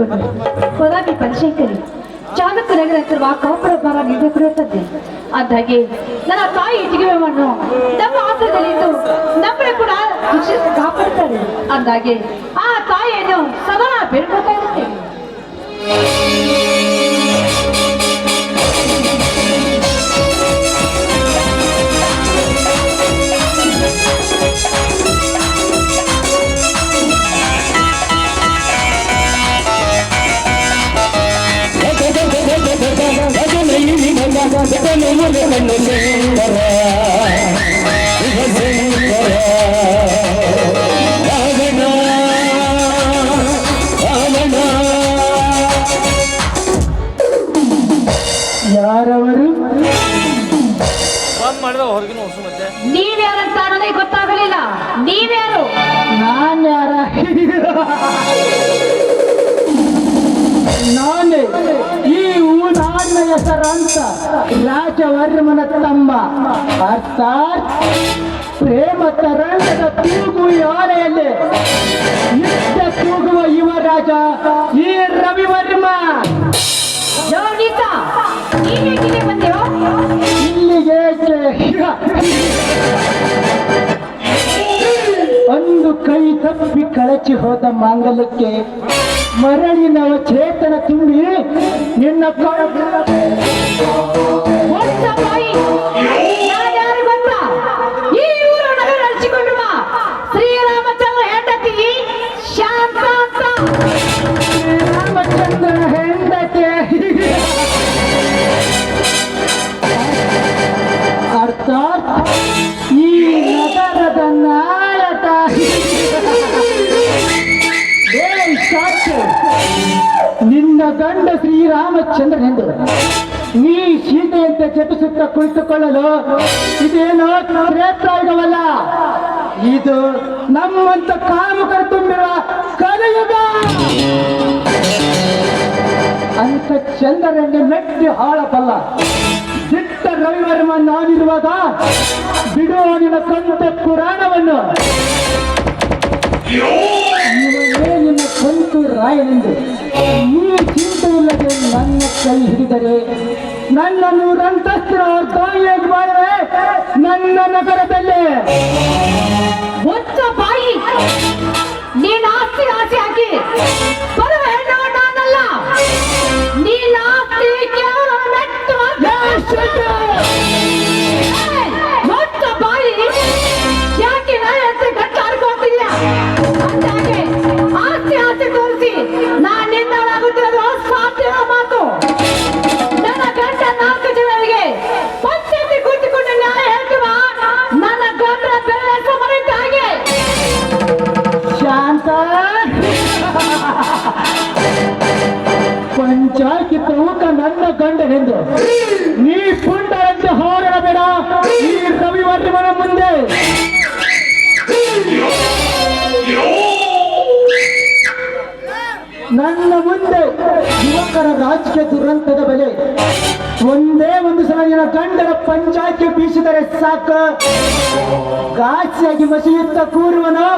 ಕಟ್ಟಿಕೊಂಡು ಹೋದಾಗಿ ಪರಿಚಯಕರಿ ಚಾಲಕ ನಗರ ಹತ್ತಿರುವ ಕಾಪುರ ಭಾರ ನಿರ್ಧರಿಸುತ್ತದೆ. ಅಂದಾಗೆ ನನ್ನ ತಾಯಿ ಜಿಗಿವನ್ನು ನಮ್ಮ ಆಸರದಲ್ಲಿದ್ದು ನಮ್ಮನ್ನು ಕೂಡ ಕಾಪಾಡ್ತಾರೆ. ಅಂದಾಗೆ ಆ ತಾಯಿಯನ್ನು ಸದಾ ಬೇಡ್ಕೊತಾ ಇರುತ್ತೇವೆ. ಯಾರವರು? ನೀವ್ಯಾರಂತ ನನಗೆ ಗೊತ್ತಾಗಲಿಲ್ಲ. ನೀವ್ಯಾರು? ನಾನ್ಯಾರ? ನಾನೇ ಈ ಊನಾಡಿನ ಹೆಸರಂತ ರಾಜವರ್ಮನ ತಮ್ಮ, ಅರ್ಥಾತ್ ಪ್ರೇಮ ತರಂಗದ ತೂಗು ಯಾನೆಯಲ್ಲಿ ನಿತ್ಯ ತೂಗುವ ಯುವರಾಜ ಈ ರವಿವರ್ಮ. ಬಂದೆವು ಇಲ್ಲಿಗೆ ಒಂದು ಕೈ ತಪ್ಪಿ ಕಳಚಿ ಹೋದ ಮಾಂಗಲ್ಯಕ್ಕೆ ಮರಳಿನವ ಚೇತನ ತುಂಬಿ ನಿನ್ನ ಶ್ರೀರಾಮಚಂದ್ರ ಹೆಂಡತಿ ಶಾಂತ ಅಂತ. ಶ್ರೀರಾಮಚಂದ್ರನ ಹೆಂಡತಿ ಅರ್ಥಾತ್ ಈ ನಗರದ ನಾಯಕ. ನಿನ್ನ ಗಂಡ ಶ್ರೀರಾಮಚಂದ್ರನೆಂದು ನೀ ಸೀತೆಯಂತೆ ಜಪಿಸುತ್ತಾ ಕುಳಿತುಕೊಳ್ಳಲು ಇದೇನೋ ತ್ರೇತಾಯುಗವಲ್ಲ, ಇದು ನಮ್ಮಂತ ಕಾಮುಕರು ತುಂಬಿರುವ ಕಲಿಯುಗ. ಅಂತ ಚಂದ್ರನನ್ನೇ ಮೆಟ್ಟಿ ಹಾಳಬಲ್ಲ ದಿಟ್ಟ ರವಿವರ್ಮ ನಾನಿರುವಾಗ ಬಿಡುವ ನಿನ್ನ ಸ್ವಂತ ಪುರಾಣವನ್ನು. ಇವನೇ ನಿನ್ನ ಸ್ವಂತ ರಾಯನೆಂದು ನೀ ಚಿಂತೆಯಿಲ್ಲದೆ ನನ್ನ ಕೈ ಹಿಡಿದರೆ ನನ್ನ 100 ಅಂತಸ್ತಿನ ದಾಳಿಯಾಗಿ ಮಾಡಿದರೆ ನನ್ನ ನಗರದಲ್ಲಿ ಒಚ್ಚ ಬಾಯಿ. ನೀನ್ ಆಸ್ತಿ ಆಸೆ ಹಾಕಿ ಬರುವ ಹೆಣ್ಣು ನಾನಲ್ಲ. ನೀನ್ ಆಸ್ತಿ ಕೇವಲ ಮೆಟ್ಟು ಒಚ್ಚ ಬಾಯಿ. ಯಾಕೆ ನಾನು ಹೆಸರು ಗಟ್ಟ ಆಡ್ಕೊಳ್ತಿದ್ಯಾ? ಅಂದಾಗೆ ಆಸ್ತಿ ಆಸೆ ತೋರಿಸಿ ನಾನು ನಿನ್ನವಳಾಗುತ್ತಿರೋದು ಸಾಧ್ಯ ಮಾತು. ನನ್ನ ಗಂಡ 4 ಜನರಿಗೆ ಪಂಚಾಯತಿ ಕೂತಿಕೊಂಡು ನ್ಯಾಯ ಹೇಳ್ತೀವ. ನನ್ನ ಗಂಡ ಬೆಲೆ ಸಮರಿದ್ದ ಹಾಗೆ. ಶಾಂತ, ಪಂಚಾಯತಿ ಪ್ರಮುಖ ನನ್ನ ಗಂಡನೆಂದು ನೀ ಪುಂಡರಂತೆ ಹೋರಾಡಬೇಡ ಈ ರವಿವರ್ಮನ ಮುಂದೆ. ನನ್ನ ಮುಂದೆ ಯುವಕರ ರಾಜಕೀಯ ದುರಂತದ ಬೆಲೆ ಒಂದೇ ಒಂದು ಸಲ ನಿನ್ನ ಗಂಡನ ಪಂಚಾಯತಿ ಬೀಸಿದರೆ ಸಾಕು. ಗಾಸಿಯಾಗಿ ಮಸೆಯುತ್ತ ಕೂರುವನು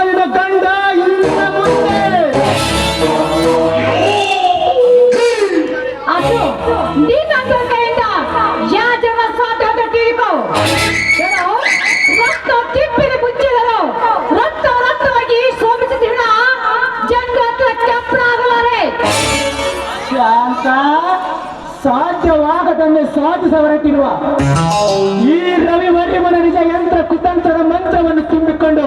ನಿನ್ನ ಗಂಡ ಇನ್ನ ಮುಂದೆ. ಅದು ನಿನ್ನ ಕೈಯಿಂದ ಯಾಜನ ಸಾಧ್ಯ ಅಂತ ತಿಳ್ಕೋ. ರಕ್ತ ತಿಪ್ಪಿನ ಮುಚ್ಚಿದರು ರಕ್ತವಾಗಿ ಸೋಮಿಸುತ್ತಿಲ್ಲ. ಜಂಗತ್ರ ಕೆಂಪನಾಗಲಾರೆ. ಶಾಂತ, ಸಾಧ್ಯವಾಗದನ್ನೇ ಸಾಧಿಸ ಹೊರಟಿರುವ ಈ ರವಿವರ್ಮನ ನಿಜ ಯಂತ್ರ ಕುತಂತ್ರದ ಮಂತ್ರವನ್ನು ತುಂಬಿಕೊಂಡು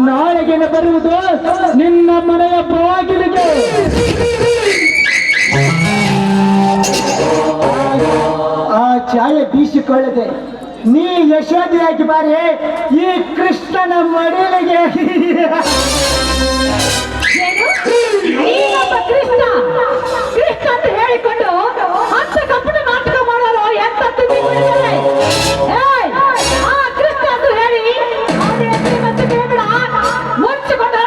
ನಾಳೆಗೆ ಬರುವುದು ನಿನ್ನ ಮನೆಯ ಬಾಗಿಲಿಗೆ. ಆ ಛಾಯೆ ಬೀಸಿಕೊಳ್ಳದೆ ನೀ ಯಶೋದೆಯಾಗಿ ಬಾರಿ ಈ ಕೃಷ್ಣನ ಮಡಿಲಿಗೆ. ಕೃಷ್ಣ ಕೃಷ್ಣ ಅಂತ ಹೇಳಿಕೊಂಡು ಅಂತ ಕಪಟ ನಾಟಕ ಮಾಡೋರು ಎಂತ ಆ ಕೃಷ್ಣ ಅಂತ ಹೇಳಿ ಮತ್ತೆ ಕೇಳಬೇಡ. ಮುಚ್ಚಿಕೊಂಡು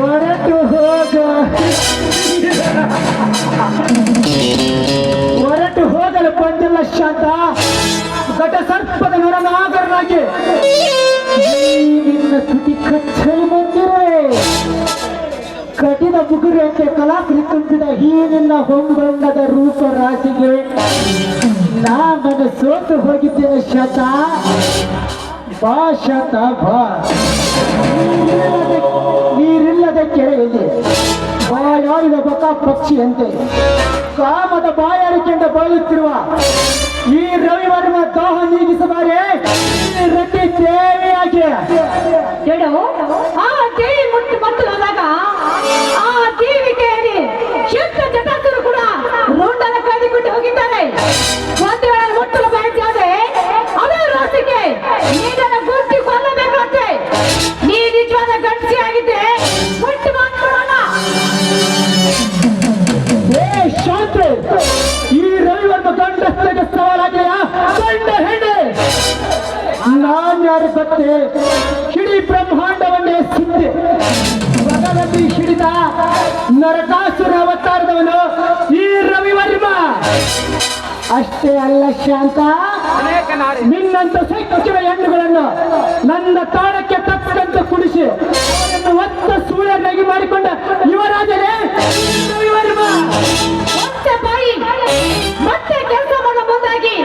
ಹೊರಟು ಹೋಗ, ಹೊರಟು ಹೋಗಲು ಬಂದಿಲ್ಲ ಶಾಂತ. ಘಟ ಸರ್ಪದ ನರನಾಗರನಾಗಿ ನಿನ್ನ ತುಟಿ ಕಚ್ಚಲು ಬಂದಿರೆ ಕಠಿಣ ಬುಗುರಿಯಂತೆ ಕಲಾಕೃತಿ ತುಂಬಿದ ಈ ನಿನ್ನ ಹೊಂಬಣ್ಣದ ರೂಪ ರಾಶಿಗೆ ನಾನು ಸೋತು ಹೋಗಿದ್ದೇನೆ ಶತ. ಬಾ ಶತ ಬಾ. ನೀರಿಲ್ಲದ ಕೆರೆಯಲ್ಲಿ ಬಾಯಾಡಿದ ಬಕ ಪಕ್ಷಿಯಂತೆ ಕಾಮದ ಬಾಯಾರಿಕೆಯಿಂದ ಬಾಳುತ್ತಿರುವ ಈ ರವಿವರ್ಮ ದಾಹ ನೀಗಿಸಬಾರೆ ರತಿ ದೇವಿಯಾಗಿ. ಆ ದೇವಿ ಮುಟ್ಟು ಮತ್ತು ಹೋದಾಗ ಆ ದೇವಿ ಕೈಯಲ್ಲಿ ಶಕ್ತ ಜಟಾಸುರು ಕೂಡ ರೋಂಡನ ಕಾಯ್ದುಕೊಂಡು ಹೋಗಿದ್ದಾರೆ. ಒಂದು ವೇಳೆ ಮುಟ್ಟಲು ಬಯಸಿದ್ರೆ ಅದೇ ರಾಸಿಗೆ ನೀನನ್ನು ಗುರ್ತಿ ಕೊಲ್ಲಬೇಕಂತೆ. ನೀ ನಿಜವಾದ ಗಂಡಸಿ ಆಗಿದ್ದೆ ಮುಟ್ಟು ಮಾತಾಡೋಣ. ಶಾಂತ, ಈ ರವಿವರ್ಮ ಗಂಡಸ್ರಿಗೆ ಸವಾಲಾಗಿಯ ಗಂಡ ಹೆಣ್ಣೆ. ನಾನ್ ಯಾರು ಗೊತ್ತೇ? ಇಡೀ ಬ್ರಹ್ಮಾಂಡವನ್ನೇ ಸಿದ್ದೆ ಭಗವಂತಿ ಹಿಡಿದ ನರಕಾಸುರ ಅವತಾರದವನು ಈ ರವಿವರ್ಮ. ಅಷ್ಟೇ ಅಲ್ಲ ಶಾಂತ, ನಿನ್ನಂತ ಸೈಕಿನ ಹೆಣ್ಣುಗಳನ್ನು ನನ್ನ ತಾಳಕ್ಕೆ ತಕ್ಕಂತೆ ಕುಡಿಸಿ ಅವರನ್ನು ಒತ್ತ ಸೂಳನ್ನಾಗಿ ಮಾಡಿಕೊಂಡ ಯುವರಾಜನೇ ರವಿವರ್ಮ. ಮತ್ತೆ ಬಾಯಿ ಮತ್ತೆ ಕೆಲಸ ಮಾಡೋ ಮುಂದಾಗಿ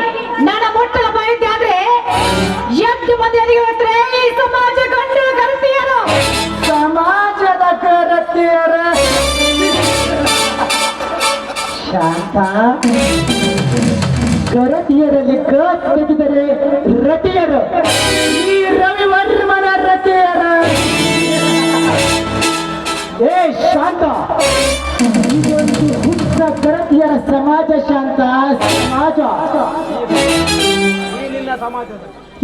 ನನ್ನ ಮೊಟ್ಟಲ ಬಾಯಿದ್ದೆ ಆದ್ರೆ ಎಷ್ಟು ಮಂದಿ ಅಧಿಕಾರೇ ಈ ಸಮಾಜ ಗಂಡು ಗರತಿಯರು. ಸಮಾಜದ ಗರತಿಯರ ಶಾಂತ, ಗರತಿಯರಲ್ಲಿ ಗ ತೆಗೆದರೆ ರತಿಯರು, ಈ ರವಿವರ್ಮನ ರತಿಯರ. ಏ ಶಾಂತ, ಇದೊಂದು ಹುಟ್ಟ ಗರತಿಯರ ಸಮಾಜ ಶಾಂತ, ಸಮಾಜ.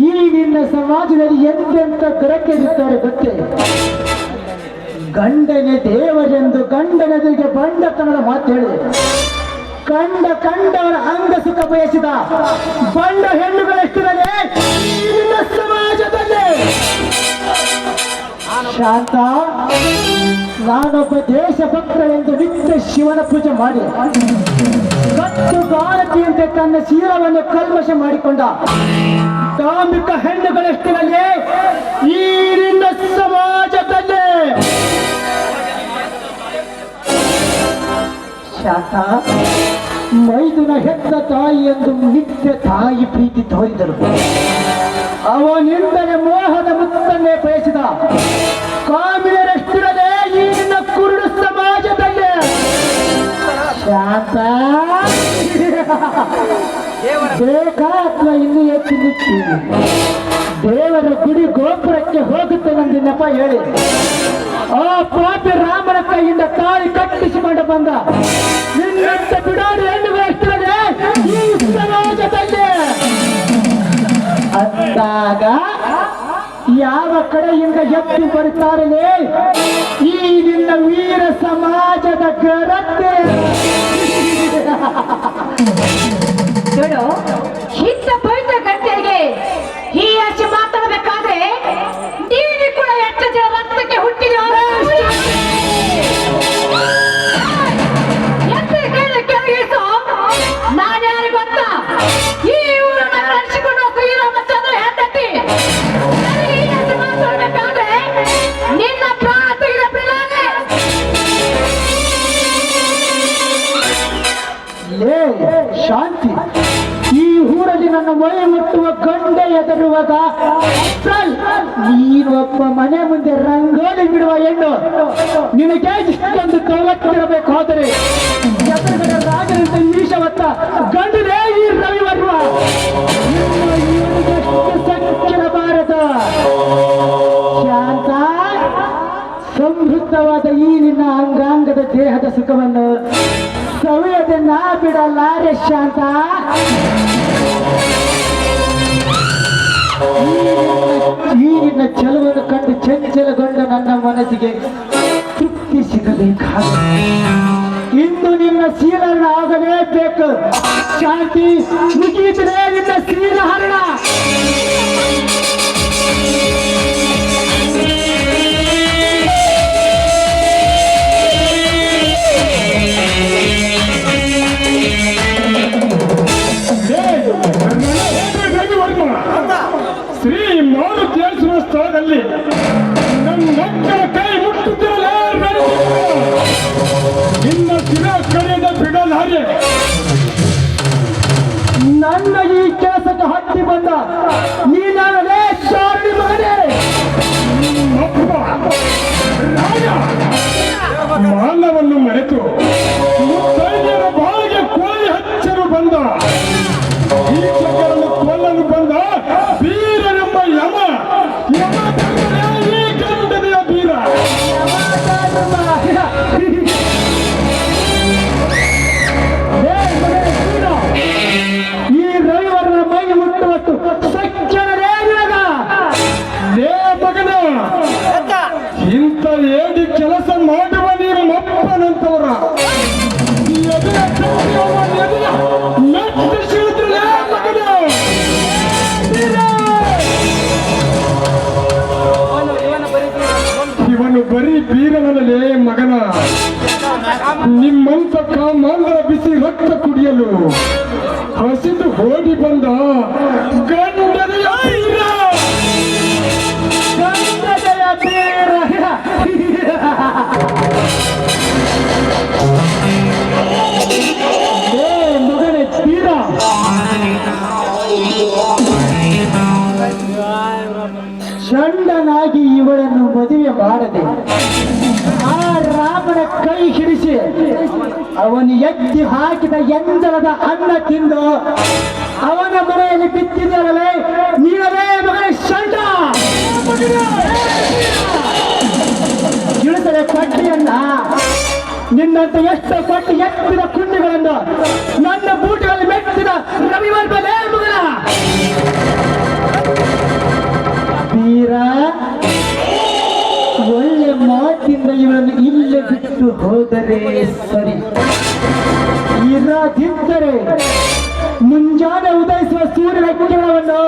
ಈ ನಿನ್ನ ಸಮಾಜದಲ್ಲಿ ಎಂತೆಂತ ಗರತಿಯರಿದ್ದಾರೆ ಗೊತ್ತೇ? ಗಂಡನೇ ದೇವರೆಂದು ಗಂಡನೆದುರಿಗೆ ಬಂಡತನದ ಮಾತು ಹೇಳಿ ಕಂಡವರ ಅಂಗ ಸುಖ ಬಯಸಿದ ಬಂಡ ಹೆಣ್ಣುಗಳೆಷ್ಟಿರಲೇ ಈ ನಿನ್ನ ಸಮಾಜದಲ್ಲಿ. ಶಾಂತ, ನಾನೊಬ್ಬ ದೇಶಭಕ್ತ ಎಂದು ನಿತ್ಯ ಶಿವನ ಪೂಜೆ ಮಾಡಿ ಕತ್ತು ಭಾರತೀಯಂತೆ ತನ್ನ ಶೀಲವನ್ನು ಕಲ್ಮಶ ಮಾಡಿಕೊಂಡ ಧಾರ್ಮಿಕ ಹೆಣ್ಣುಗಳೆಷ್ಟಿರಲೇ ಈ ನಿನ್ನ ಸಮಾಜದಲ್ಲಿ. ಶಾಂತ, ಮೈದುನ ಹೆತ್ತ ತಾಯಿ ಎಂದು ನಿತ್ಯ ತಾಯಿ ಪ್ರೀತಿ ತೋರಿದರು. ಅವನಿಂದಲೇ ಮೋಹದ ಮುತ್ತನ್ನೇ ಬಯಸಿದ ಕಾಮಿನರೆಷ್ಟಿರದೆ ಈ ನಿನ್ನ ಕುರುಡು ಸಮಾಜದಲ್ಲಿ. ಶಾಂತ, ಬೇಕಾ ಅಥವಾ ಇನ್ನೂ ಹೆಚ್ಚು ನಿಚ್ಚಿ ದೇವರ ಗುಡಿ ಗೋಪುರಕ್ಕೆ ಹೋಗುತ್ತೇನೆಂದು ನೆಪ ಹೇಳಿ ಆ ಪಾಪಿ ರಾಮನ ಕೈಯಿಂದ ತಾಳಿ ಕಟ್ಟಿಸಿಕೊಂಡು ಬಂದ ನಿನ್ನಂತ ಬಿಡಾಡಿ ಹೆಣ್ಣುಗಳೆಷ್ಟಿರದೆ ಈ ಸಮಾಜದಲ್ಲಿ. ಅಂದಾಗ ಯಾವ ಕಡೆಯಿಂದ ಎದ್ದು ಬರುತ್ತಾರಲೇ ಈ ನಿನ್ನ ವೀರ ಸಮಾಜದ ಗರತೆ. ನೋಡು, ಇಂಥ ಪವಿತ್ರ ಗಂಟೆಗೆ ಈ ಅಷ್ಟು ಮಾತಾಡಬೇಕಾದ್ರೆ ನೀನು ಕೂಡ ಎಷ್ಟು ಜನ ರಕ್ತಕ್ಕೆ ಹುಟ್ಟಿದ ನಾನು ಯಾರು ಗೊತ್ತಾ? ಈ ಊರನ್ನ ನಡೆಸಿಕೊಂಡು ಶ್ರೀರಾಮಚಂದ್ರ ಹೆಂಡತಿ. ಈ ಅಷ್ಟು ಮಾತಾಡಬೇಕಾದ್ರೆ ನಿನ್ನ ಪ್ರಾಣ ತೆಗೆದ ಬಿಡಾನೆ. ಶಾಂತಿ, ಈ ಊರಲ್ಲಿ ನನ್ನ ಮೈ ಮುಟ್ಟುವ ಗಂಡ ಎದರುವಾಗ ನೀನು ಒಬ್ಬ ಮನೆ ಮುಂದೆ ರಂಗೋಲಿ ಬಿಡುವ ಹೆಣ್ಣು. ನಿನಗೆ ಇಷ್ಟೊಂದು ಕವತ್ತಿರಬೇಕಾದರೆ ಎದುರುಗಡೆ ರಾಜನಿಂದ ಈಶವತ್ತ ಗಂಡನೇ ಈ ರವಿವರ್ಮ. ಸಂಖ್ಯರಬಾರದು ಶಾಂತ. ಸಮೃದ್ಧವಾದ ಈ ನಿನ್ನ ಅಂಗಾಂಗದ ದೇಹದ ಸುಖವನ್ನು ಸವಿಯದೆ ನಾ ಬಿಡಲಾರೆ ಶಾಂತ. ಈ ನಿನ್ನ ಛಲವನ್ನು ಕಂಡು ಚಂಚಲಗೊಂಡ ನನ್ನ ಮನಸ್ಸಿಗೆ ತೃಪ್ತಿ ಸಿಗಬೇಕಾದ ಇಂದು ನಿನ್ನ ಶೀಲಹರಣ ಆಗಲೇಬೇಕು ಶಾಂತಿ. ಮುಗಿದರೆ ನಿನ್ನ ಶೀಲಹರಣ. ಶ್ರೀ ಮಾರುತಿಯ ಸ್ಥಳದಲ್ಲಿ ನನ್ನ ಮಕ್ಕಳ ಕೈ ಮುಟ್ಟುತ್ತಿರಲೇ ನನ್ನ ಈ ಕೆಲಸಕ್ಕೆ ಹತ್ತಿ ಬಂದ ನೀನಾಗಲೇ ಚಾರಣಿ ಮಗನೇ. ಅಪ್ಪ, ರಾಜ ಮಾನವನ್ನು ಮರೆತು ಮುತ್ತೈದೆಯರ ಬಾಳಿಗೆ ಕೋಳಿ ಹಚ್ಚಲು ಬಂದ ಈ ಚಕ್ಕರನ್ನು ಕೊಲ್ಲಲು ಬಂದ ಬೀರನೆಂಬ ಯಮ ಯಮ ಧರ್ಮನೇ ಈ ಗಂಡನೆಯ ಬೀರ. ಈ ರವಿವರ್ನ ಮೈ ಮುಟ್ಟುವಷ್ಟು ಸಜ್ಜನರೇ ನಿನಗ. ಲೇ ಮಗನ, ಇಂಥ ಏಡಿ ಕೆಲಸ ಮಾಡುವ ನೀನು ಮಪ್ಪನಂತವರ ಇವನು ಬರೀ ಬೀರನಲ್ಲೇ ಮಗನ. ನಿಮ್ಮಂತ ಕಾಮಾಂಧರ ಬಿಸಿ ರಕ್ತ ಕುಡಿಯಲು ಹಸಿದು ಓಡಿ ಬಂದ ಗಂಡನೆಯ ಬೀರ. ಗಂಡನೆಯ ಬೀರ. ಮಗನೇ ಬೀರ, ಚಂಡನಾಗಿ ಇವಳನ್ನು ಮದುವೆ ಮಾಡದೆ ಆ ರಾಮನ ಕೈ ಹಿಡಿಸಿ ಅವನು ಎತ್ತಿ ಹಾಕಿದ ಎಂದಲದ ಅನ್ನ ತಿಂದು ಅವನ ಮನೆಯಲ್ಲಿ ಬಿತ್ತಿದ್ದರಲೇ ನೀನವೇ ಮಗನ ಚಂಡ. ಇಳಿಸದೆ ಪಟ್ಟಿಯನ್ನ ನಿನ್ನಂತ ಎಷ್ಟು ಪಟ್ಟಿ ಎತ್ತಿದ ಕುಂಡಿಗಳನ್ನು ನನ್ನ ಬೂಟುಗಳಲ್ಲಿ ಮೆಟ್ಟಿದ ರವಿವರ್ಮನೇ ಮಗನ ಬೀರ. ಒಳ್ಳೆ ಮಾತಿಂದ ಇವರನ್ನು ಇಲ್ಲೇ ಬಿಟ್ಟು ಹೋದರೆ ಸರಿ, ಇರದಿದ್ದರೆ ಮುಂಜಾನೆ ಉದಯಿಸುವ ಸೂರ್ಯನ ಕಿರಣವನ್ನು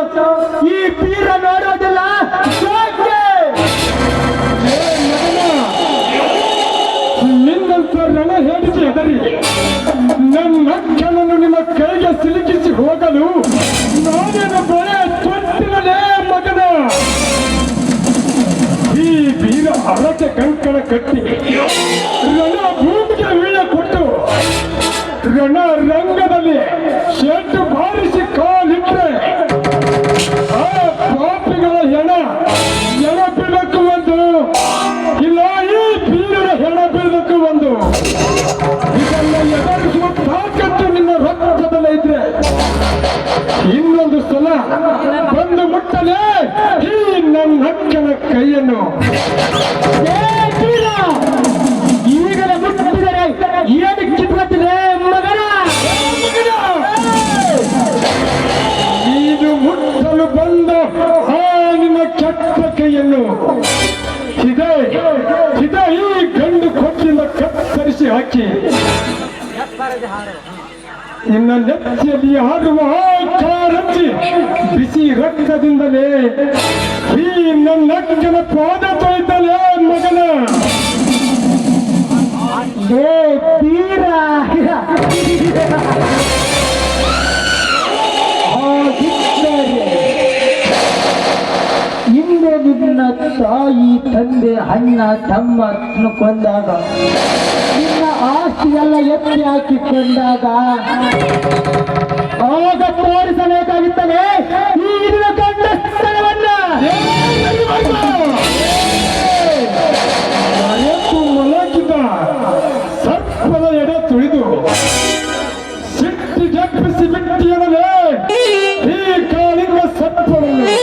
ಈ ಬೀರ ನೋಡೋದಿಲ್ಲ. ನಿನ್ನಂತ ರಣ ಹೇಳಿಕೆ ಎದರಿ ನನ್ನ ಅಕ್ಕನನ್ನು ನಿಮ್ಮ ಕೈಗೆ ಸಿಲುಕಿಸಿ ಹೋಗಲು ನಾನೇನು ಬಳೆ ತೊಟ್ಟಿನಲೇ ಮಗನ. ಈ ಬೀರ ಅರಕೆ ಕಂಕಣ ಕಟ್ಟಿ ರಣ ಭೂಮಿಗೆ ವೀಣ ಕೊಟ್ಟು ರಣ ರಂಗದಲ್ಲಿ ಶೆಟ್ಟು ಬಾರಿಸಿ ಕಾಲಿಟ್ರೆ ಆ ಪಾಪಿಗಳ ಹೆಣ ಬೀಳಕ್ಕೂ ಒಂದು, ಇಲ್ಲ ಈ ಬೀರನ ಹೆಣ ಬೀಳಕ್ಕೂ ಒಂದು. ಇದನ್ನ ಎದುರಿಸುವ ತಾಕತ್ತು ನಿನ್ನ ರಕ್ತದಲ್ಲೇ ಇದ್ರೆ ಇನ್ನೊಂದು ಸಲ ಬಂದು ಮುಟ್ಟಲೇ ಈ ನನ್ನ ಅಕ್ಕನ ಕೈಯನ್ನು. ಈಗಲೇ ಮುಟ್ಟಿದರೆ ಏನು ಕಿತ್ಕೊಳ್ತಿದೆ ಮಗನ. ಇದು ಮುಟ್ಟಲು ಬಂದ ಆ ನಿನ್ನ ಕೆಟ್ಟ ಕೈಯನ್ನು ಇದೇ ಈ ಗಂಡು ಕೊಟ್ಟಿಂದ ಕತ್ತರಿಸಿ ಹಾಕಿ ಇನ್ನ ನೆತ್ತಿಯಲ್ಲಿ ಹಾರುವ ಕಾರಚ್ಚಿ ಬಿಸಿ ರಕ್ತದಿಂದಲೇ ಈ ನನ್ನ ಅಕ್ಕನ ಪಾದ ತೊಯ್ತಲೇ ಮಗನ. ಬೀರ ಹಿಂದೆ ನಿನ್ನ ತಾಯಿ ತಂದೆ ಅಣ್ಣ ತಮ್ಮ ಕೊಂದಾಗ ನಿನ್ನ ಆಸ್ತಿ ಎಲ್ಲ ಎತ್ತಿ ಹಾಕಿಕೊಂಡಾಗ ಆಗ ತೋರಿಸಬೇಕಾಗುತ್ತದೆ ಈ ನಿನ್ನ ಗಂಡ ಸ್ಥಳವನ್ನ. ಮಲಗಿದ ಸರ್ಪದ ಎಡೆ ತುಳಿದು ಸಿಟ್ಟಿ ಜಪ್ಪಿಸಿ ಬಿಟ್ಟಿಯನಲೇ ಈ ಕಾಲಿನ ಸರ್ಪವನ್ನು.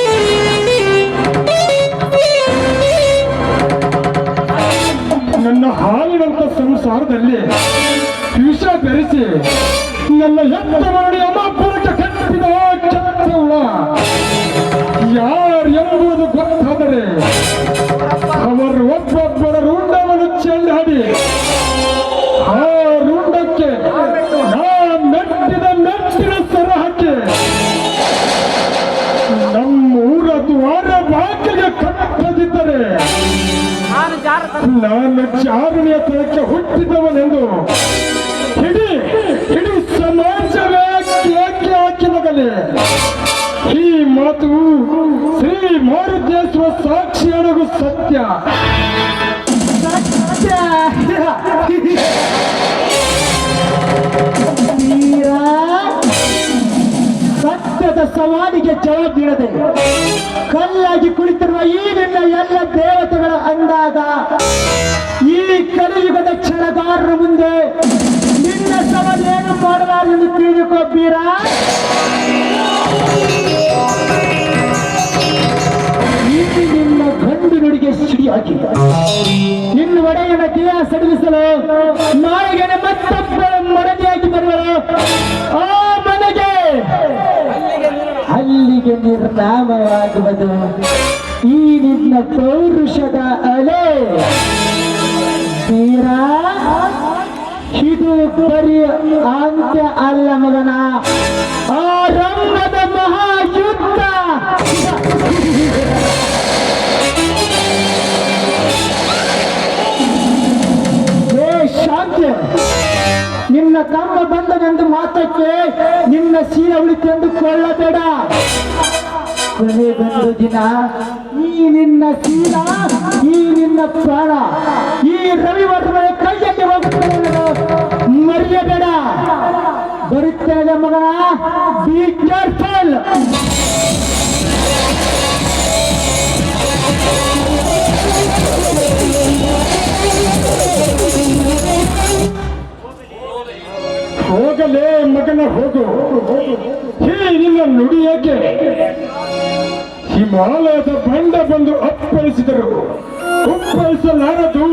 ನನ್ನ ಹಾಲಿನಂತ ಸಂಸಾರದಲ್ಲಿ ವಿಷ ಬೆರೆಸಿ ನನ್ನ ಎತ್ತ ಮಾಡಿ ಅಮಾಪುರಕ್ಕೆ ಕಟ್ಟಿದ ಕೆಟ್ಟವಳ ಯಾರು ಎಂಬುದು ಗೊತ್ತಾದರೆ ಅವರು ಒಬ್ಬೊಬ್ಬರ ರುಂಡವನ್ನು ಚೆಂಡಾಡಿ ಆ ರುಂಡಕ್ಕೆ ಮೆಟ್ಟಿನ ಸರ ಹಾಕಿ ನಮ್ಮೂರ ದ್ವಾರ ಬಾಗಿಲಿಗೆ ಕಟ್ಟದಿದ್ದರೆ ನಾನು ಚಾರಣಿಯ ತಳಕ್ಕೆ ಹುಟ್ಟಿದವನೆಂದು ಇಡೀ ಸಮಾಜವೇ ಕೇಕೆ ಹಾಕಿ ಮಗಲೇ. ಈ ಮಾತು ಶ್ರೀ ಮಾರುತೇಶ್ವರ ಸಾಕ್ಷಿಯಾನಗೂ ಸತ್ಯ. ವಿಶ್ವದ ಸವಾಲಿಗೆ ಜವಾಬ್ ನೀಡದೆ ಕಲ್ಲಾಗಿ ಕುಳಿತಿರುವ ಈ ನಿನ್ನ ಎಲ್ಲ ದೇವತೆಗಳ ಅಂದಾಗ ಈ ಕಲಿಯುಗದ ಕ್ಷಣಗಾರರ ಮುಂದೆ ನಿನ್ನ ಸವಾಲು ಏನು ಮಾಡಲಾರೆಂದು ತಿಳಿದುಕೋ ಬೀರ. ಇಲ್ಲಿ ನಿನ್ನ ಗಂಡು ನುಡಿಗೆ ಸಿಡಿಯಾಗಿದ್ದ ನಿನ್ನ ಒಡೆಯನ ದೇಹ ಸಡಿಲಿಸಲು ನಾಳೆಗೆ ಮತ್ತೊಬ್ಬರ ಮಡದಿಯಾಗಿ ಬರುವಳು ಆ ಮನೆಗೆ ಅಲ್ಲಿಗೆ ನಿರ್ನಾಮವಾಗುವುದು ಈ ನಿನ್ನ ಪೌರುಷದ ಅಲೆ ಬೀರ. ಇದು ಬರೀ ಅಂತ್ಯ ಅಲ್ಲ ಮಗನ, ಆ ರಂಗದ ಮಹಾಯುದ್ಧ. ಶಾಂತಿ, ನಿನ್ನ ತಮ್ಮ ಬಂದನೆಂದು ಮಾತಕ್ಕೆ ನಿನ್ನ ಸೀರೆ ಉಳಿತೆಂದು ಕೊಳ್ಳಬೇಡ. ಕೊನೆಗೊಂದು ದಿನ ಈ ನಿನ್ನ ಸೀಲ, ಈ ನಿನ್ನ ಪ್ರಾಣ ಈ ರವಿವರ್ಮನ ಕೈಯಲ್ಲಿ ಹೋಗುತ್ತದೆ, ಮರೆಯಬೇಡ. ಬರುತ್ತೇನೆ ಮಗನ, ಬಿ ಕೇರ್ಫುಲ್. ಹೋಗಲೇ ಮಗನ ಹೋಗು. ಹೇ ನಿನ್ನ ನುಡಿ ಏಕೆ? ಹಿಮಾಲಯದ ಬಂಡ ಬಂದು ಅಪ್ಪಳಿಸಿದರು, ಒಪ್ಪಳಿಸಲಾರದು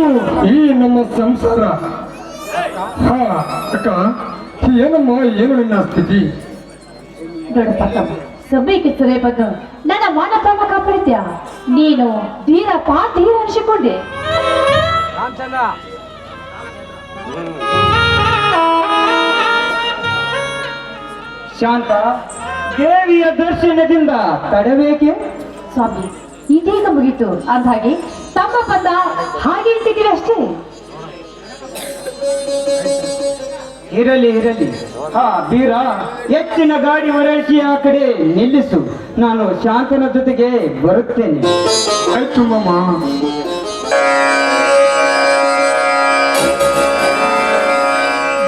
ಈ ನಮ್ಮ ಸಂಸಾರ. ಹಾ ಅಕ್ಕ, ಏನಮ್ಮ, ಏನು ನಿನ್ನ ಸ್ಥಿತಿ? ಸಭೆಗೆ ಸರಿ ಬಂದು ನನ್ನ ಮಾನ ಪ್ರಾಣ ಕಾಪಾಡಿದ್ಯ. ನೀನು ಧೀರಪ್ಪ ಧೀರ ಅನಿಸಿಕೊಂಡೆ. ಶಾಂತ, ದೇವಿಯ ದರ್ಶನದಿಂದ ತಡಬೇಕೆ? ಸ್ವಾಮಿ, ಇದೀಗ ಮುಗಿತು. ಅಂದಾಗೆ ತಮ್ಮ ಬಂದ ಹಾಗೆ ಇಟ್ಟಿದ್ದೀವಿ ಅಷ್ಟೇ. ಇರಲಿ ಇರಲಿ. ಹಾ ಬೀರ, ಹೆಚ್ಚಿನ ಗಾಡಿ ಹೊರಳಿಸಿ ಆ ಕಡೆ ನಿಲ್ಲಿಸು. ನಾನು ಶಾಂತನ ಜೊತೆಗೆ ಬರುತ್ತೇನೆ. ಆಯ್ತು ಮಾಮ.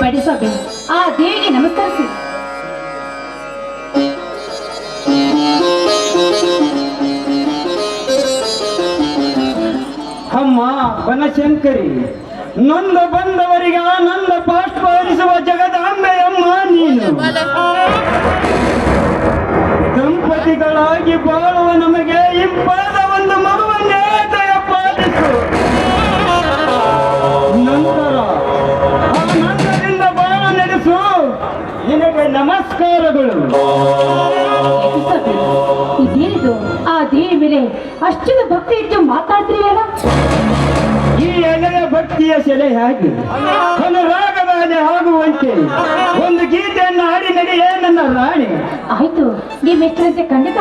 ಬಡಿ ಸ್ವಾಮಿ, ಆ ದೇವಿಗೆ ನಮಸ್ಕರಿಸಿ. ಅಮ್ಮ ಬನಶಂಕರಿ, ನೊಂದ ಬಂದವರಿಗೆ ಆನಂದ ಬಾಷ್ಪ ಹರಿಸುವ ಜಗದಾಂಬೆಯಮ್ಮ ನೀನು. ದಂಪತಿಗಳಾಗಿ ಬಾಳುವ ನಮಗೆ ಇಂಪಾದ ಒಂದು ಮಗುವನ್ನೇ ದಯ ಪಾಲಿಸು. ನಂತರ ಆನಂದದಿಂದ ಬಾಳ ನಡೆಸು. ನಿನಗೆ ನಮಸ್ಕಾರಗಳು. ಇದೇನಿದು? ಆ ದೇವಿ ಮೇಲೆ ಅಷ್ಟೊಂದು ಭಕ್ತಿ ಇಟ್ಟು ಮಾತಾಡ್ತೀರಲ್ಲ. ಈ ಎಲೆಯ ಭಕ್ತಿಯ ಸೆಲೆ ಹೇಗೆ ಅನುರಾಗದ ಅಲೆ ಆಗುವಂತೆ ಒಂದು ಗೀತೆಯನ್ನು ಹಾಡಿ ನಡೆಯೇ ನನ್ನ ರಾಣಿ. ಆಯ್ತು, ನೀವು ಎಷ್ಟರಂತೆ ಖಂಡಿತ.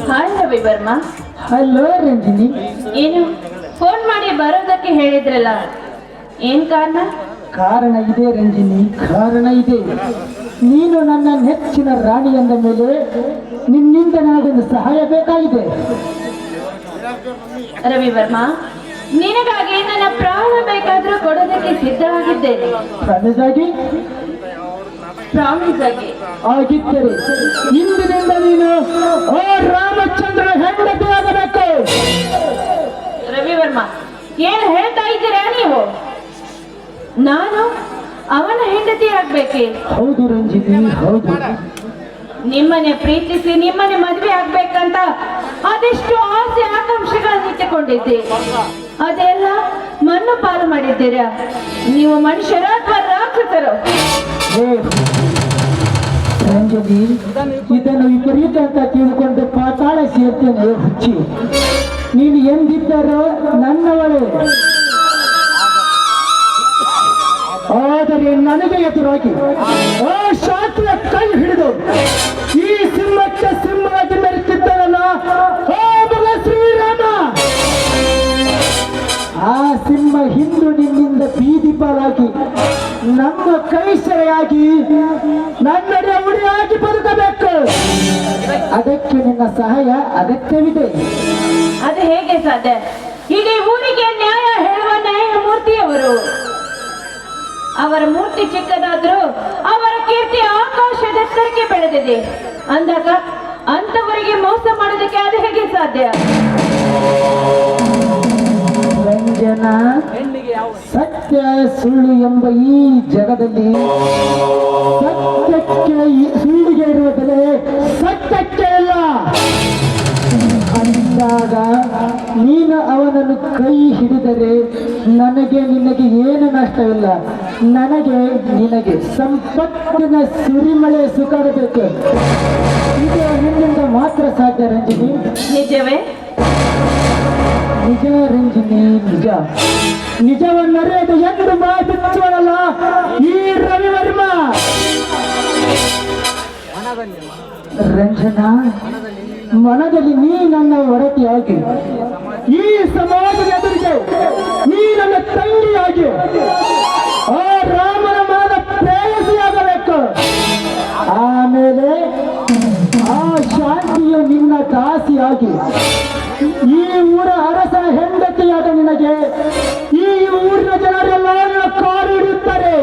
ಹಾಯ್ ರವಿ ವರ್ಮಾ. ಹಲೋ ರಂಜಿನಿ. ಏನು ಫೋನ್ ಮಾಡಿ ಬರೋದಕ್ಕೆ ಹೇಳಿದ್ರಲ್ಲ, ಏನ್ ಕಾರಣ? ಕಾರಣ ಇದೆ ರಂಜಿನಿ, ಕಾರಣ ಇದೆ. ನೀನು ನನ್ನ ನೆಚ್ಚಿನ ರಾಣಿ ಎಂದ ಮೇಲೆ ನಿನ್ನಿಂದ ನನಗೊಂದು ಸಹಾಯ ಬೇಕಾಗಿದೆ. ರವಿ ವರ್ಮಾ, ನಿನಗಾಗಿ ನನ್ನ ಪ್ರಾಣ ಬೇಕಾದ್ರೂ ಕೊಡೋದಕ್ಕೆ ಸಿದ್ಧವಾಗಿದ್ದೇನೆ. ಪ್ರಾಣಿಸಾಗಿ ಪ್ರಾಮಿಸ್ ಆಗಿ. ಆಗಿದ್ದರೆ ಇಂದಿನಿಂದ ನೀನು ಓ ರಾಮಚಂದ್ರ ಹೆಂಡತಿ ಆಗಬೇಕು. ರವಿ ವರ್ಮಾ, ಏನು ಹೇಳ್ತಾ ಇದ್ದೀರಾ ನೀವು? ನಾನು ಅವನ ಹೆಂಡತಿ ಆಗ್ಬೇಕೆ? ಹೌದು ರಂಜಿನಿ, ಹೌದು. ನಿಮ್ಮನೆ ಪ್ರೀತಿಸಿ ನಿಮ್ಮನೆ ಮದುವೆ ಆಗ್ಬೇಕಂತ ಅದೆಷ್ಟು ಆಸೆ ಆಕಾಂಕ್ಷೆಗಳನ್ನು ಇಟ್ಟುಕೊಂಡಿದ್ದೆ, ಅದೆಲ್ಲ ಮಣ್ಣು ಪಾಲು ಮಾಡಿದ್ದೀರಾ. ನೀವು ಮನುಷ್ಯರ ಅಥವಾ ರಾಕ್ಷಸರು? ಹೇ ರಂಜನಿ, ಇದನ್ನು ವಿಪರೀತ ಅಂತ ತಿಳ್ಕೊಂಡು ಪಾತಾಳ ಸೇರ್ತೇನೆ ಹುಚ್ಚಿ. ನೀನು ಎಂದಿದ್ದರೋ ನನ್ನವಳೇ, ಆದರೆ ನನಗೆ ಎದುರಾಗಿ ಆ ಶಾಸ್ತ್ರ ಕೈ ಹಿಡಿದು ಈ ಸಿಂಹಕ್ಕೆ ಸಿಂಹವಾಗಿ ಮೆರೆತಿದ್ದನಲ್ಲ ಆ ಮಗ ಶ್ರೀರಾಮ. ಆ ಸಿಂಹ ಹಿಂದು ನಿನ್ನಿಂದ ಬೀದಿ ಪಾಲಾಗಿ ನಮ್ಮ ಕೈ ಸೆರೆಯಾಗಿ ನನ್ನಡೆ ಉಡಿಯಾಗಿ ಬದುಕಬೇಕು. ಅದಕ್ಕೆ ನಿನ್ನ ಸಹಾಯ ಅಗತ್ಯವಿದೆ. ಅದು ಹೇಗೆ ಸಾಧ್ಯ? ಇಡೀ ಊರಿಗೆ ನ್ಯಾಯ ಹೇಳುವ ನ್ಯಾಯಮೂರ್ತಿಯವರು. ಅವರ ಮೂರ್ತಿ ಚಿಕ್ಕದಾದ್ರೂ ಅವರ ಕೀರ್ತಿ ಆಕಾಶದೆತ್ತರಕ್ಕೆ ಬೆಳೆದಿದೆ ಅಂದಾಗ ಅಂತವರಿಗೆ ಮೋಸ ಮಾಡೋದಕ್ಕೆ ಅದು ಹೇಗೆ ಸಾಧ್ಯ? ರಂಜನ, ಸತ್ಯ ಸುಳ್ಳು ಎಂಬ ಈ ಜಗದಲ್ಲಿ ಸತ್ಯಕ್ಕೆ ಸುಳ್ಳಿಗೆ ಇರುವ ಬೆಲೆ ಸತ್ಯಕ್ಕೆ ಇಲ್ಲ ಅಂದಾಗ ನೀನು ಅವನನ್ನು ಕೈ ಹಿಡಿದರೆ ನನಗೆ ನಿನಗೆ ಏನು ನಷ್ಟವಿಲ್ಲ. ನನಗೆ ನಿನಗೆ ಸಂಪತ್ತಿನ ಸುರಿಮಳೆ ಸುಖಬೇಕು. ಇದು ನಿನ್ನಿಂದ ಮಾತ್ರ ಸಾಧ್ಯ ರಂಜಿನಿ. ನಿಜವೇ? ನಿಜ ರಂಜಿನಿ, ನಿಜ. ನಿಜವನ್ನರಿಯದು ಎಂದು ಮಾತಿಚ್ಚೋಳಲ್ಲ ಈ ರವಿವರ್ಮ. ರಂಜನಾ, ಮನದಲ್ಲಿ ನೀ ನನ್ನ ಒಡತಿಯಾಗಿ, ಈ ಸಮಾಜದ ಎದುರಿಗೆ ನೀ ನನ್ನ ತಂಗಿಯಾಗಿ, ಆ ರಾಮನ ಮನದ ಪ್ರೇಯಸಿಯಾಗಬೇಕು. ಆಮೇಲೆ ಆ ಶಾಂತಿಯು ನಿನ್ನ ದಾಸಿಯಾಗಿ, ಈ ಊರ ಅರಸನ ಹೆಂಡತಿಯಾದ ನಿನಗೆ ಈ ಊರಿನ ಜನರೆಲ್ಲ ನಿನ್ನ ಕಾಲು ಹಿಡಿಯುತ್ತಾರೆ.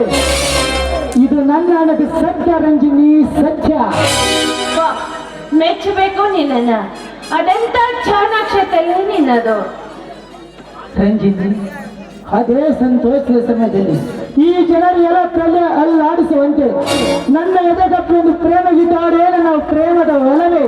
ಇದು ನನ್ನ ಹಣದ ಸತ್ಯ ರಂಜಿನಿ, ಸತ್ಯ. ವಾ, ಮೆಚ್ಚಬೇಕು ನಿನ್ನ. ಅದೆಂತ ಚಾಣಾಕ್ಷತೆಯೇ ನಿನ್ನದು. ರಂಜಿನಿ, ಅದೇ ಸಂತೋಷದ ಸಮಯದಲ್ಲಿ ಈ ಜನರೆಲ್ಲ ತಲೆ ಅಲ್ಲಾಡಿಸುವಂತೆ ನನ್ನ ಎದೆಗಪ್ಪಿ ಒಂದು ಪ್ರೇಮ ಗೀತಾಡೇ ನನ್ನ ಪ್ರೇಮದ ಒಲವೇ.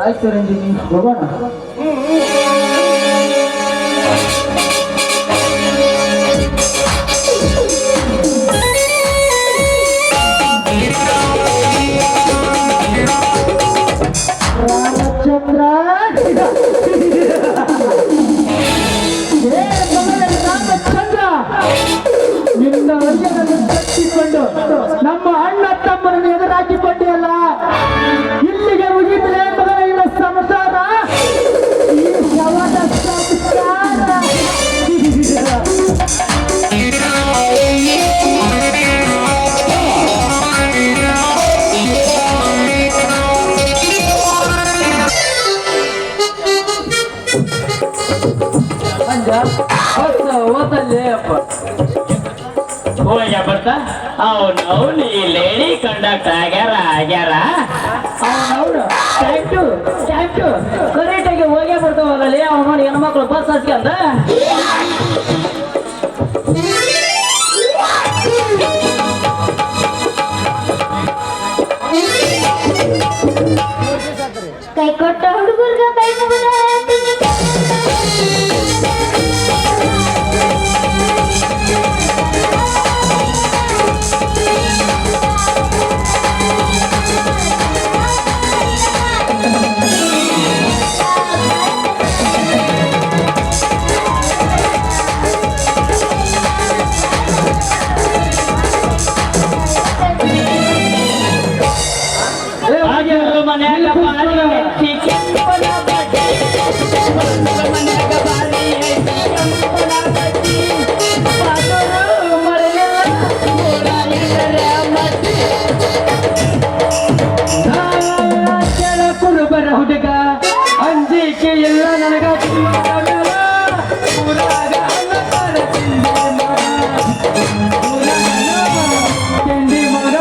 ಆಯ್ತು ರಂಜಿನಿ, ಹೋಗೋಣ. ರಾಮಚಂದ್ರ ರಾಮಚಂದ್ರ, ನಿನ್ನ ಅಯ್ಯನನ್ನು ಕಟ್ಟಿಕೊಂಡು ನಮ್ಮ ಅಣ್ಣ ತಮ್ಮನನ್ನು ಎದುರಾಕಿಕೊಂಡಿಯಲ್ಲ, ಇಲ್ಲಿಗೆ ಮುಗಿದ್ರೆ ಮಗನ ಸಂಸಾರ, ಈ ಶವದ ಸಂಸ್ಕಾರ. ಹೋಗ್ಯ ಬರ್ತಾ ಅವನು ಈ ಲೇಡಿ ಕಂಡಕ್ಟ್ ಆಗ್ಯಾರ ಕರೆಕ್ಟಾಗಿ ಹೋಗೇ ಬರ್ತಾವಲ್ಲ ಅವ್ನು ನೋಡಿ ಹೆಣ್ಮಕ್ಳು ಬಸ್ ಹಚ್ಕೊಂಡ ಕೈ ಕೊಟ್ಟ ಹುಡುಗರ್ಗ ಕೈ ಮುಗಿದ ಮನ್ಯಾಗ ಬಾರಿ ಐತಿ ಕೆಂಪನ ಬಟ್ಟೆ, ಮನ್ಯಾಗ ಬಾರಿ ಐತಿ ಕೆಂಪನ ಬಟ್ಟೆ, ಬಾಸರು ಮರೆಯಲ್ಲ ಗೋಳ ಎಂದರೆ ಮಟ್ಟಿ. ಕೆಳ ಕುರುಬರ ಹುಡುಗ ಅಂಜಿಕೆ ಇಲ್ಲ ನನಗ ಊರಾಗ ಅನ್ನಪಾನ ತಿಂಡಿ ಮಗ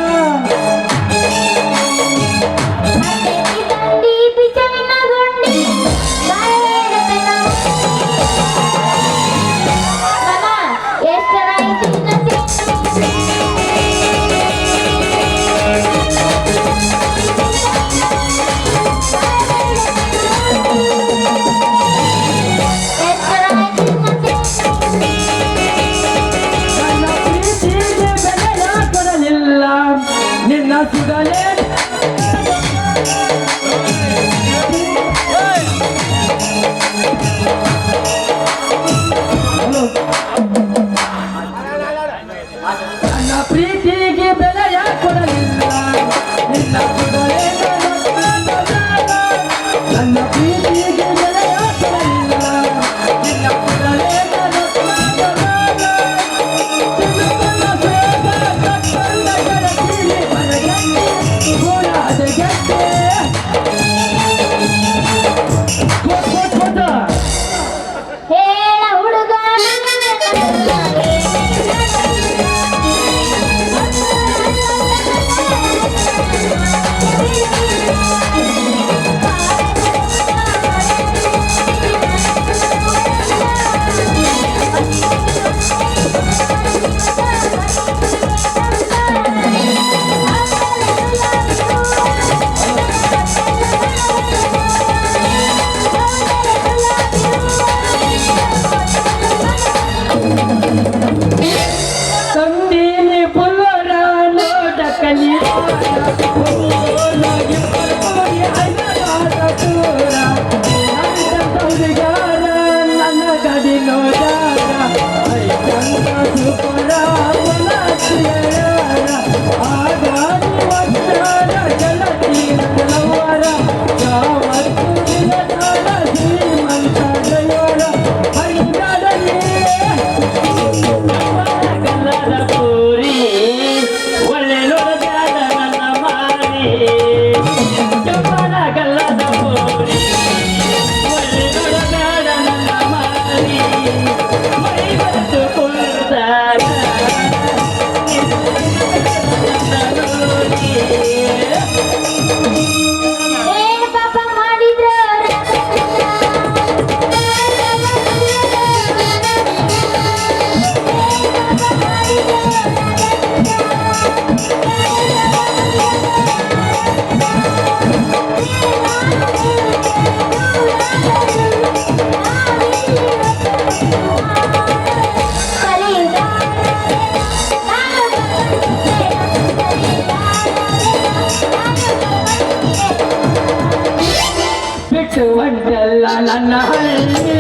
ಬಿಟ್ಟು ಒಂಟಲ್ಲ ನನ್ನ ಹಳ್ಳಿ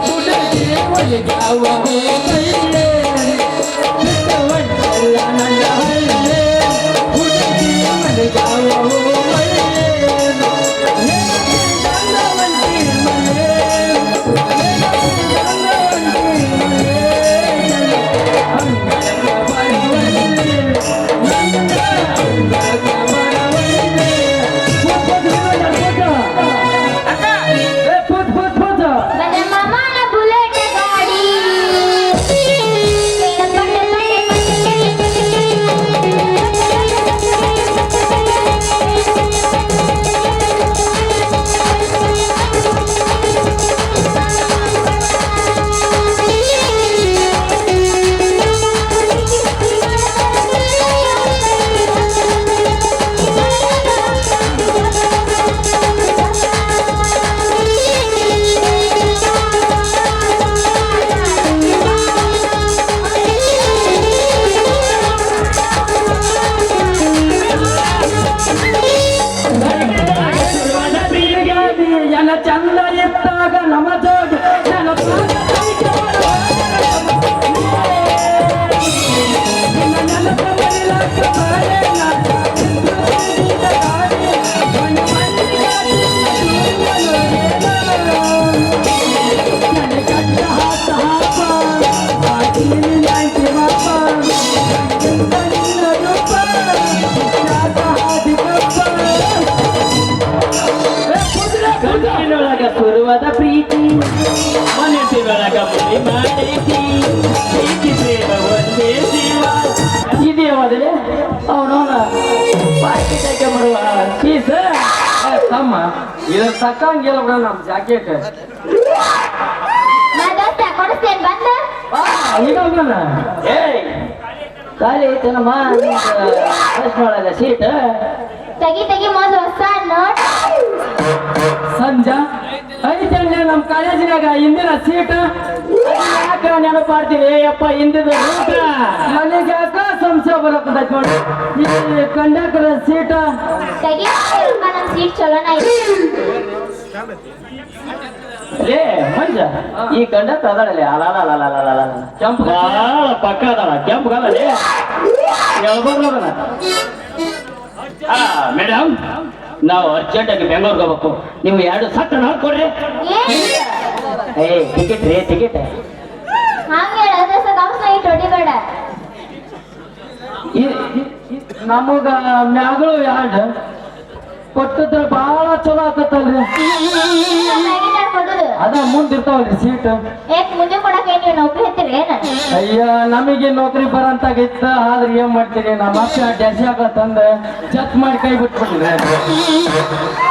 ಹುಡುಗಿ ಒಲಿಗಾವ ಹೋಗಯ್ಯೆ ಬಿಟ್ಟು ಒಂಟಲ್ಲ ನನ್ನ ಹಳ್ಳಿ ಹುಡುಗಿ ಒಲಿಗಾವ ಹೋಗಯ್ಯೆ ಬಂದೆ ಮಾಮನ ಬುಲೆಟ್ ಗಾಡಿ ಎಲ್ಲ ಚಂದ ಇದ್ದಾಗ ನಮ್ಮ ಜೋಗ ನನ್ನ ಸುರುವಾದ ಪ್ರೀತಿ ಮನಸ್ಸಿನೊಳಗ ಮುಡಿ ಮಾಡೈತಿ ಪ್ರೀತಿಸಿದ ಒಂದೇ ಜೀವ ಇದೆಯ ಮೊದಲೇ ಅವನವನ ಪಾಕಿಟಕ್ಕೆ ಬರುವ ಕೀಸ ತಮ್ಮ ಇದ್ರ ತಕ್ಕಂಗಿಲ್ಲ ಬಿಡ ನಮ್ಮ ಜಾಕೆಟ್ ದೋಸ್ತ ಕೊಡಿಸ್ತೇನೆ ಬಂದ ಈಗ ಹೋಗೋಣ ಏಯ್ ಖಾಲಿ ಐತೇನಮ್ಮ ಫಸ್ಟ್ ಒಳಗ ಸೀಟ್ ತೆಗಿ ಮೊದಲು ಹೊಸ ನೋಟ್ ಸಂಜಾ ಐತಂದ್ರೆ ನಮ್ಮ ಕಾಲೇಜಿನಾಗ ಹಿಂದಿನ ಸೀಟ್ ಯಾಕ ನೆನಪಾಡ್ತೀವಿ ಅಪ್ಪ ಹಿಂದಿನ ಮನೆಗೆ ಯಾಕ ಸಂಶಯ ಬರಕತ್ತೈತಿ ನೋಡಿ ಈ ಕಂಡಕ್ಟರ್ ಸೀಟ ತೆಗಿ ನಮ್ಮ ಸೀಟ್ ಚಲೋನ ಐತಿ ಲೇ ಮಂಜ ಈ ಕಂಡಕ್ಟರ್ ಅದಾಳಲ್ಲಿ ಅಲ್ಲ ಕೆಂಪು ಭಾಳ ಪಕ್ಕ ಅದಾಳ ಕೆಂಪು ಕಾಲಲ್ಲಿ ಹೇಳ್ಬೋದನ ಮೇಡಮ್ ನಾವು ಅರ್ಜೆಂಟಾಗಿ ಬೆಂಗಳೂರಿಗೆ ಹೋಗ್ಬೇಕು ನೀವು 2 ಸತ್ತ ನೋಡ್ಕೊಡ್ರಿ ಏ ಟಿಕೆಟ್ ರೀ ಟಿಕೆಟ್ ಹಂಗೆ ಹೇಳೋದ್ರ ಗಮನ ಇಟ್ಟು ಹೊಡಿಬೇಡ ನಮಗ ಮ್ಯಾಗಳು 2 ಕೊಟ್ಟಿದ್ರ ಭಾಳ ಚಲೋ ಆಕತ್ತಲ್ರಿ ಕೊಡುದು ಅದ ಮುಂದಿರ್ತಾವಲ್ರಿ ಸೀಟ್ ಏಕ್ ಮುಂದೆ ಕೊಡಕ್ಕೆ ನೀವು ನೌಕರಿ ಹತ್ತಿರ ಏನ ಅಯ್ಯ ನಮಗೆ ನೌಕರಿ ಬರಂತಾಗಿತ್ತ ಆದ್ರೆ ಏನ್ ಮಾಡ್ತೀರಿ ನಮ್ಮ ಅಪ್ಪ ಡೆಸ್ಯಾಗ ತಂದ ಚೆಕ್ ಮಾಡಿ ಕೈ ಬಿಟ್ಬಿಟ್ಟಿದ್ರೆ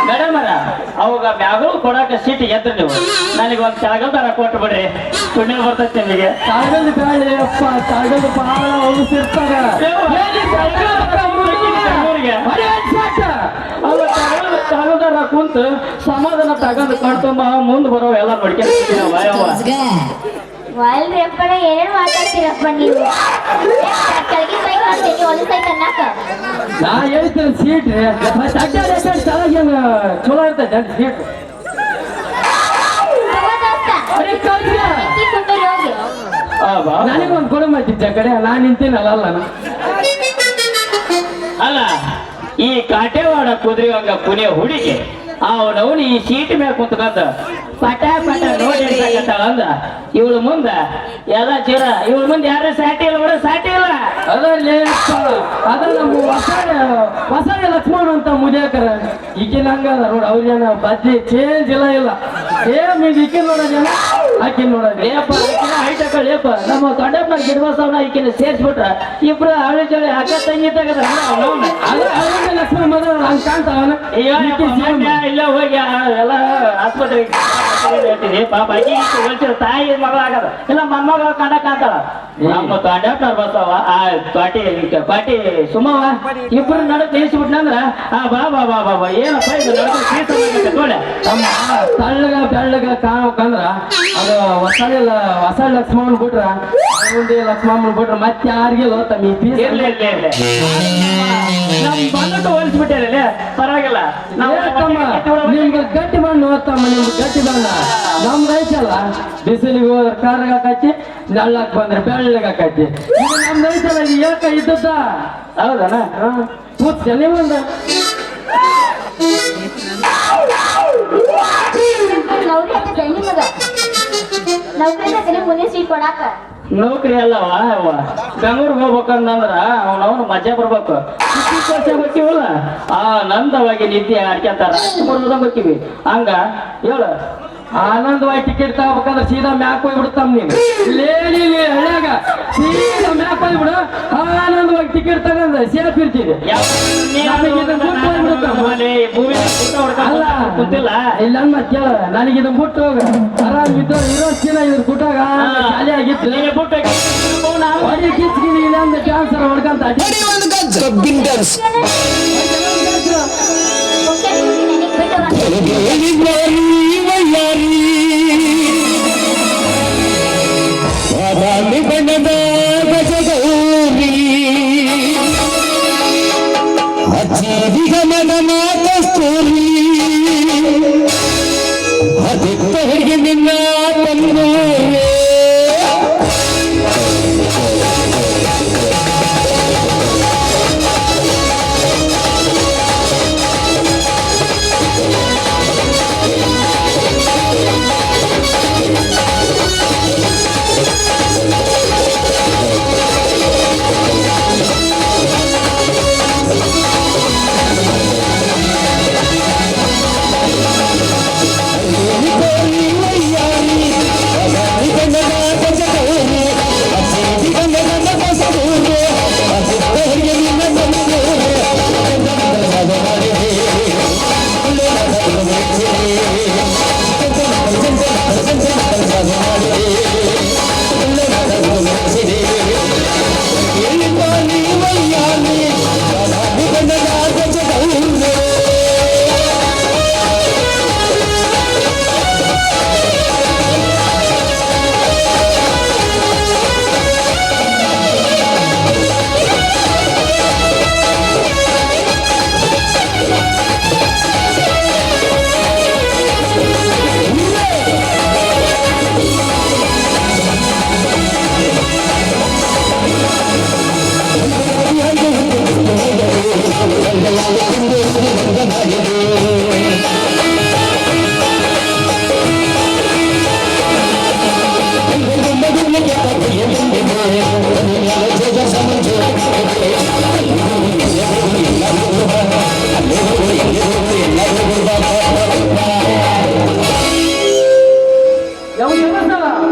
ಮೇಡಮ್ ಅವಾಗ ಮ್ಯಾಗಳು ಕೊಡಾಕ ಸೀಟ್ ಎದ್ರಿ ನೀವು ನನಗೆ ಒಂದು ತಳಗಲ್ದಾರ ಕೊಟ್ಟು ಬಿಡ್ರಿ ಪುಣ್ಯ ಬರ್ತೈತಿ ನಿಮಗೆ ತಳಗಲ್ ಬೇಡ ಅಪ್ಪ ತಳಗಲ್ ಬಹಳ ಹೊಲಸಿರ್ತಾರ ತಳಗಲ್ದಾರ ಕುಂತ ಸಮಾಧಾನ ತಗೊಂಡು ಕಣ್ತುಂಬ ಮುಂದೆ ಬರೋ ಎಲ್ಲ ನೋಡ್ಕೊಂಡ್ಬಿಡ್ತೀವಿ ವಾಲ್ರಿ ಅಪ್ಪಣ ಏನೇನು ಮಾತಾಡ್ತೀರಪ್ಪ ನೀವು ಕೆಳಗಿನ ಬೈಕ್ ಮಾಡ್ತೀನಿ ಒಂದು ಸೈಕ್ ಅನ್ನಕ ನಾ ಹೇಳ್ತೇನೆ ಸೀಟ್ ತಳಗೇನು ಚಲೋ ಇರ್ತೈತೆ ಸೀಟ್ ನನಗೊಂದು ಕೊಡು ಮಾಡ್ತಿದ್ದೆ ಕಡೆ ನಾನು ನಿಂತೀನಲ್ಲ ಅಲ್ಲ ಈ ಕಾಟೇವಾಡ ಕುದುರೆ ಹಂಗ ಪುಣೆ ಹುಡುಗಿ ಅವನವನು ಈ ಸೀಟ್ ಮೇಲೆ ಕುಂತ್ಕೊಂಡ ಪಟ ಪಟ ನೋಡಿ ಅಂದ ಇವಳು ಮುಂದ ಎಲ್ಲ ಚೀರ ಇವಳ ಮುಂದೆ ಯಾರು ಸಾಟಿ ಇಲ್ಲ ಬಿಡ ಸಾಟಿ ಇಲ್ಲ ಅದರಲ್ಲಿ ಅದ ನಮ್ಮ ಹೊಸಡೆ ಲಕ್ಷ್ಮಣ ಅಂತ ಮುಜಾಕರ ಈಕಿನ ಹಂಗದ ನೋಡ ಅವ್ರೇನ ಬದ್ಲಿ ಚೇಂಜ್ ಇಲ್ಲ ಸೇಮ್ ಇದು ಈಕಿನ ನೋಡೋದೇನ ಆಕಿನ ನೋಡೋದು ಏಪ್ಪ ಆಕಿನ ಹೈಟ್ ಹಾಕೊಳ್ಳಿಯಪ್ಪ ನಮ್ಮ ಕಂಡಕ್ಟರ್ ಗಿಡಬಸವನ ಈಕಿನ ಸೇರ್ಸ್ಬಿಟ್ರ ಇಬ್ರು ಅವಳಿ ಜೋಳಿ ಅಕ್ಕ ತಂಗಿ ತೆಗದ ಲಕ್ಷ್ಮಣ ಮದ ಹಂಗ ಕಾಣ್ತಾವನ ಇಲ್ಲ ಹೋಗಿ ಎಲ್ಲ ಆಸ್ಪತ್ರೆಗೆ ಹೇಳ್ತೀನಿ ಪಾಪ ಹೋಲ್ಸಿರ ತಾಯಿ ಮಗಳಾಗದ ಇಲ್ಲ ಮೊಮ್ಮಗಳ ಕಂಡಕ್ಟರ್ ಅಂತಾಳ ನಮ್ಮ ಕಂಡಕ್ಟರ್ ಬಸವ ಆ ಪಾಟಿ ಸುಮವ ಇಬ್ರು ನಡಕ್ ನಿಲ್ಸಿಬಿಟ್ನಂದ್ರ ಬಾ ಬಾ ಬಾ ಬಾ ಬಾ ಏನಪ್ಪ ಇದು ನೋಡಿ ತಳ್ಳಗ ಬೆಳ್ಳಗ ಕಾಣಕಂದ್ರ ಅದು ಹೊಸ ಲಕ್ಷ್ಮಣ್ ಬಿಟ್ರ ಮುಂದೆ ಲಕ್ಷ್ಮಮ್ಮನ ಬಿಟ್ರೆ ಮತ್ತೆ ಯಾರಿಗಿಲ್ಲ ತಮ್ಮ ಈ ಪೀಸ್ ಇರ್ಲಿ ಇರ್ಲಿ ಇರ್ಲಿ ನಮ್ ಬಂದಟ್ಟು ಹೋಲಿಸ್ಬಿಟ್ಟೆ ಪರವಾಗಿಲ್ಲ ನಾವು ನಿಮ್ಗೆ ಗಟ್ಟಿ ಮಣ್ಣು ತಮ್ಮ ನಿಮ್ಗೆ ಗಟ್ಟಿ ಬಣ್ಣ ನಮ್ದು ಐತಲ್ಲ ಬಿಸಿಲಿಗೆ ಹೋದ್ರೆ ಕಾರ್ಗ ಹಾಕಿ ನೆಳ್ಳಕ್ ಬಂದ್ರೆ ಬೆಳ್ಳಗೆ ಹಾಕಿ ಇದು ನಮ್ದು ಐತಲ್ಲ ಇದು ಯಾಕ ಇದ್ದದ್ದ ಹೌದನ ಕೂತ್ ನೀವೊಂದು ನೌಕರಿ ಹತ್ತೈತೆ ನಿಮಗ ನೌಕರಿ ಹತ್ತೈತೆ ಮುಂದೆ ಸೀಟ್ ಕೊಡಾಕ ನೌಕರಿ ಅಲ್ಲವ ಅವ ಬೆಂಗಳೂರಿಗೆ ಹೋಗ್ಬೇಕಂದ್ರ ಅವನವನು ಮಜಾ ಬರ್ಬೇಕು ಹೋಗ್ತೀವಲ್ಲ ಆನಂದವಾಗಿ ನಿದ್ದೆ ಆಡ್ಕೊಂತಾರ ಹೋಗ್ತೀವಿ ಹಂಗ ಹೇಳು ಆನಂದವಾಗಿ ಟಿಕೆಟ್ ತಗೋಬೇಕಂದ್ರೆ ಸೀದಾ ಮ್ಯಾಕ್ ಹೋಗ್ಬಿಡ್ತಾವ ನೀನು ಹಳ್ಯಾಗ ಸೀದಾ ಮ್ಯಾಕ್ ಹೋಗ್ಬಿಡು ಆನಂದವಾಗಿ ಟಿಕೆಟ್ ತಗೊಂಡ ಸೇಫ್ ಇರ್ತಿದೆ ಅಲ್ಲ ಗೊತ್ತಿಲ್ಲ ಇಲ್ಲ ಮತ್ತೆ ನನಗೆ ಇದನ್ನ ಬಿಟ್ಟು ಹೋಗ ಆರಾಮ್ ಇದ್ದೋ ಇರೋ ದಿನ ಇದ್ರ ಬಿಟ್ಟಾಗ ಖಾಲಿ ಆಗಿತ್ತು ಹೊಡಿ ಕಿಚ್ಕಿನಿ ಇಲ್ಲ ಅಂದ್ರೆ ಕ್ಯಾನ್ಸರ್ ಹೊಡ್ಕಂತ ಬಣ್ಣದ ಗಜಗೌರಿ ಅಜ್ಜಿಗಮನ ಮಾತಸ್ತೂರಿ ಅದಿತ್ತವರಿಗೆ ನಿನ್ನ ತನ್ನೂರೇ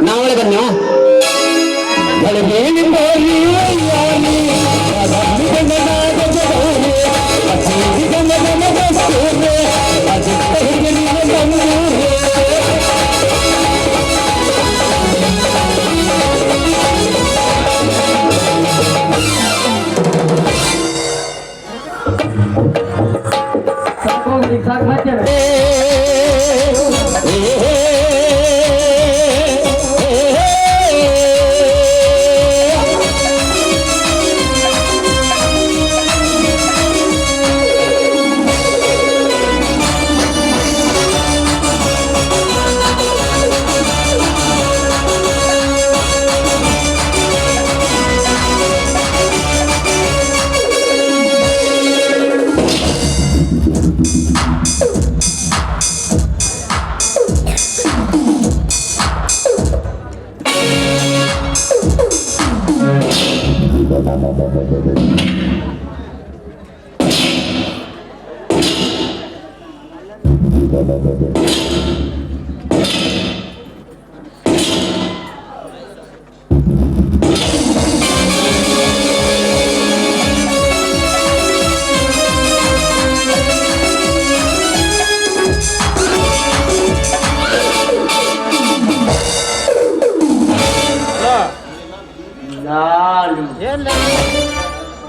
ನಾವಳೆ ಬನ್ನಿ ಸಾಕು ಮತ್ತೆ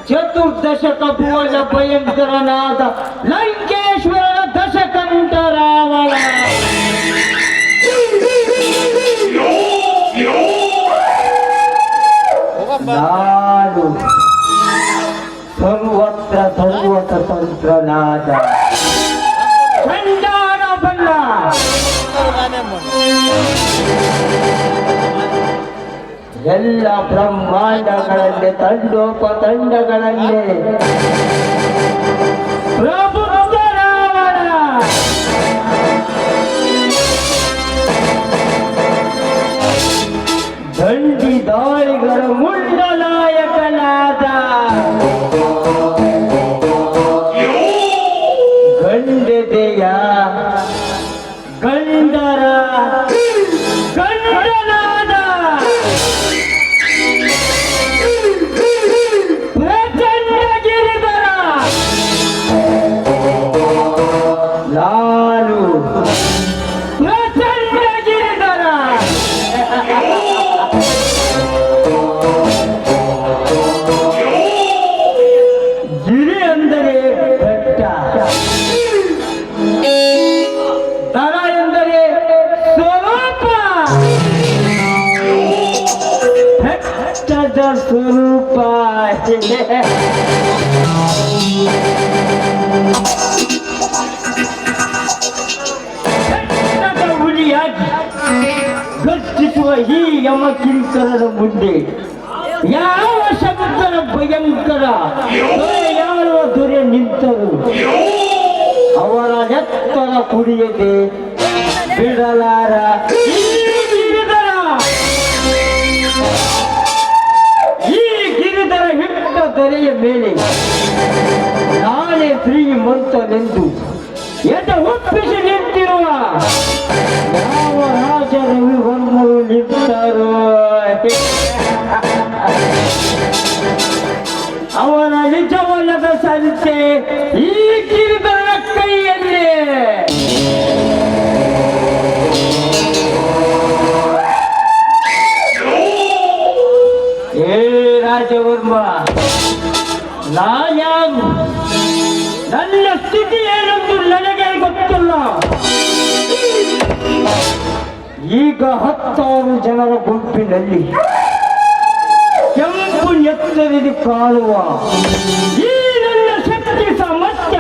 ಚತುರ್ದಶಕ ಭುವನ ಭಯಂಕರನಾದ ಲಂಕೇಶ್ವರನ ದಶಕಂಠ ರಾವಣ ನಾನು ಸರ್ವತ್ರ ಸರ್ವತಂತ್ರನಾದ ಭಂಡಾರ ಬಲ್ಲ ಎಲ್ಲ ಬ್ರಹ್ಮಾಂಡಗಳಲ್ಲಿ ತಂಡೋಪತಂಡಗಳಲ್ಲಿ ಪ್ರಬುದ್ಧ ರಾವಣ ದಂಡಿ ದಾಳಿಗಳ ಮುಂಡನಾಯಕನಾದ ಗಂಡದೆಯ ಗಂಡರ ಗಂಡನಾದ ಪ್ರಚಂಡ ಗಿರಿಧರ ನಾನು ಪ್ರಚಂಡ ಗಿರಿಧರ ಗಿರಿ ಅಂದರೆ ಬೆಟ್ಟ, ದರ ಎಂದರೆ ಸ್ವರೂಪ, ಬೆಟ್ಟದ ಸ್ವರೂಪ. ಬೆಟ್ಟದ ಹುಲಿಯಾಗಿ ಗರ್ಜಿಸುವ ಈ ಯಮಕಿಂಕರರ ಮುಂದೆ ಯಾವ ಶಬ್ದರ ಭಯಂಕರ ಯಾರುವ ದೊರೆ ನಿಂತರು ಅವರ ಎತ್ತರ ಕುಡಿಯದೆ ಬಿಡಲಾರ ಈ ಗಿರಿಧರ ಹಿಟ್ಟ ದೊರೆಯ ಮೇಲೆ ನಾನೇ ಶ್ರೀಮಂತನೆಂದು ಎದ ಒಪ್ಪಿಸಿ ನಿಂತಿರುವ ಯಾವ ರಾಜ ರವಿವರ್ಮರು ನಿಂತರು ಅವನ ನಿಜವಲ್ಲದ ಸಂತೆ ಈ ಗಿರಿಧರ ಕೈಯಲ್ಲಿ. ಏ ರಾಜವರ್ಮ, ನಾನ್ಯಾರು, ನನ್ನ ಸ್ಥಿತಿ ಏನೆಂದು ನನಗೆ ಗೊತ್ತಿಲ್ಲ. ಈಗ 10 ಜನರ ಗುಂಪಿನಲ್ಲಿ ಕೆಂಪು ಎತ್ತರಿದು ಕಾಣುವ ಈ ನನ್ನ ಶಕ್ತಿ ಸಾಮರ್ಥ್ಯ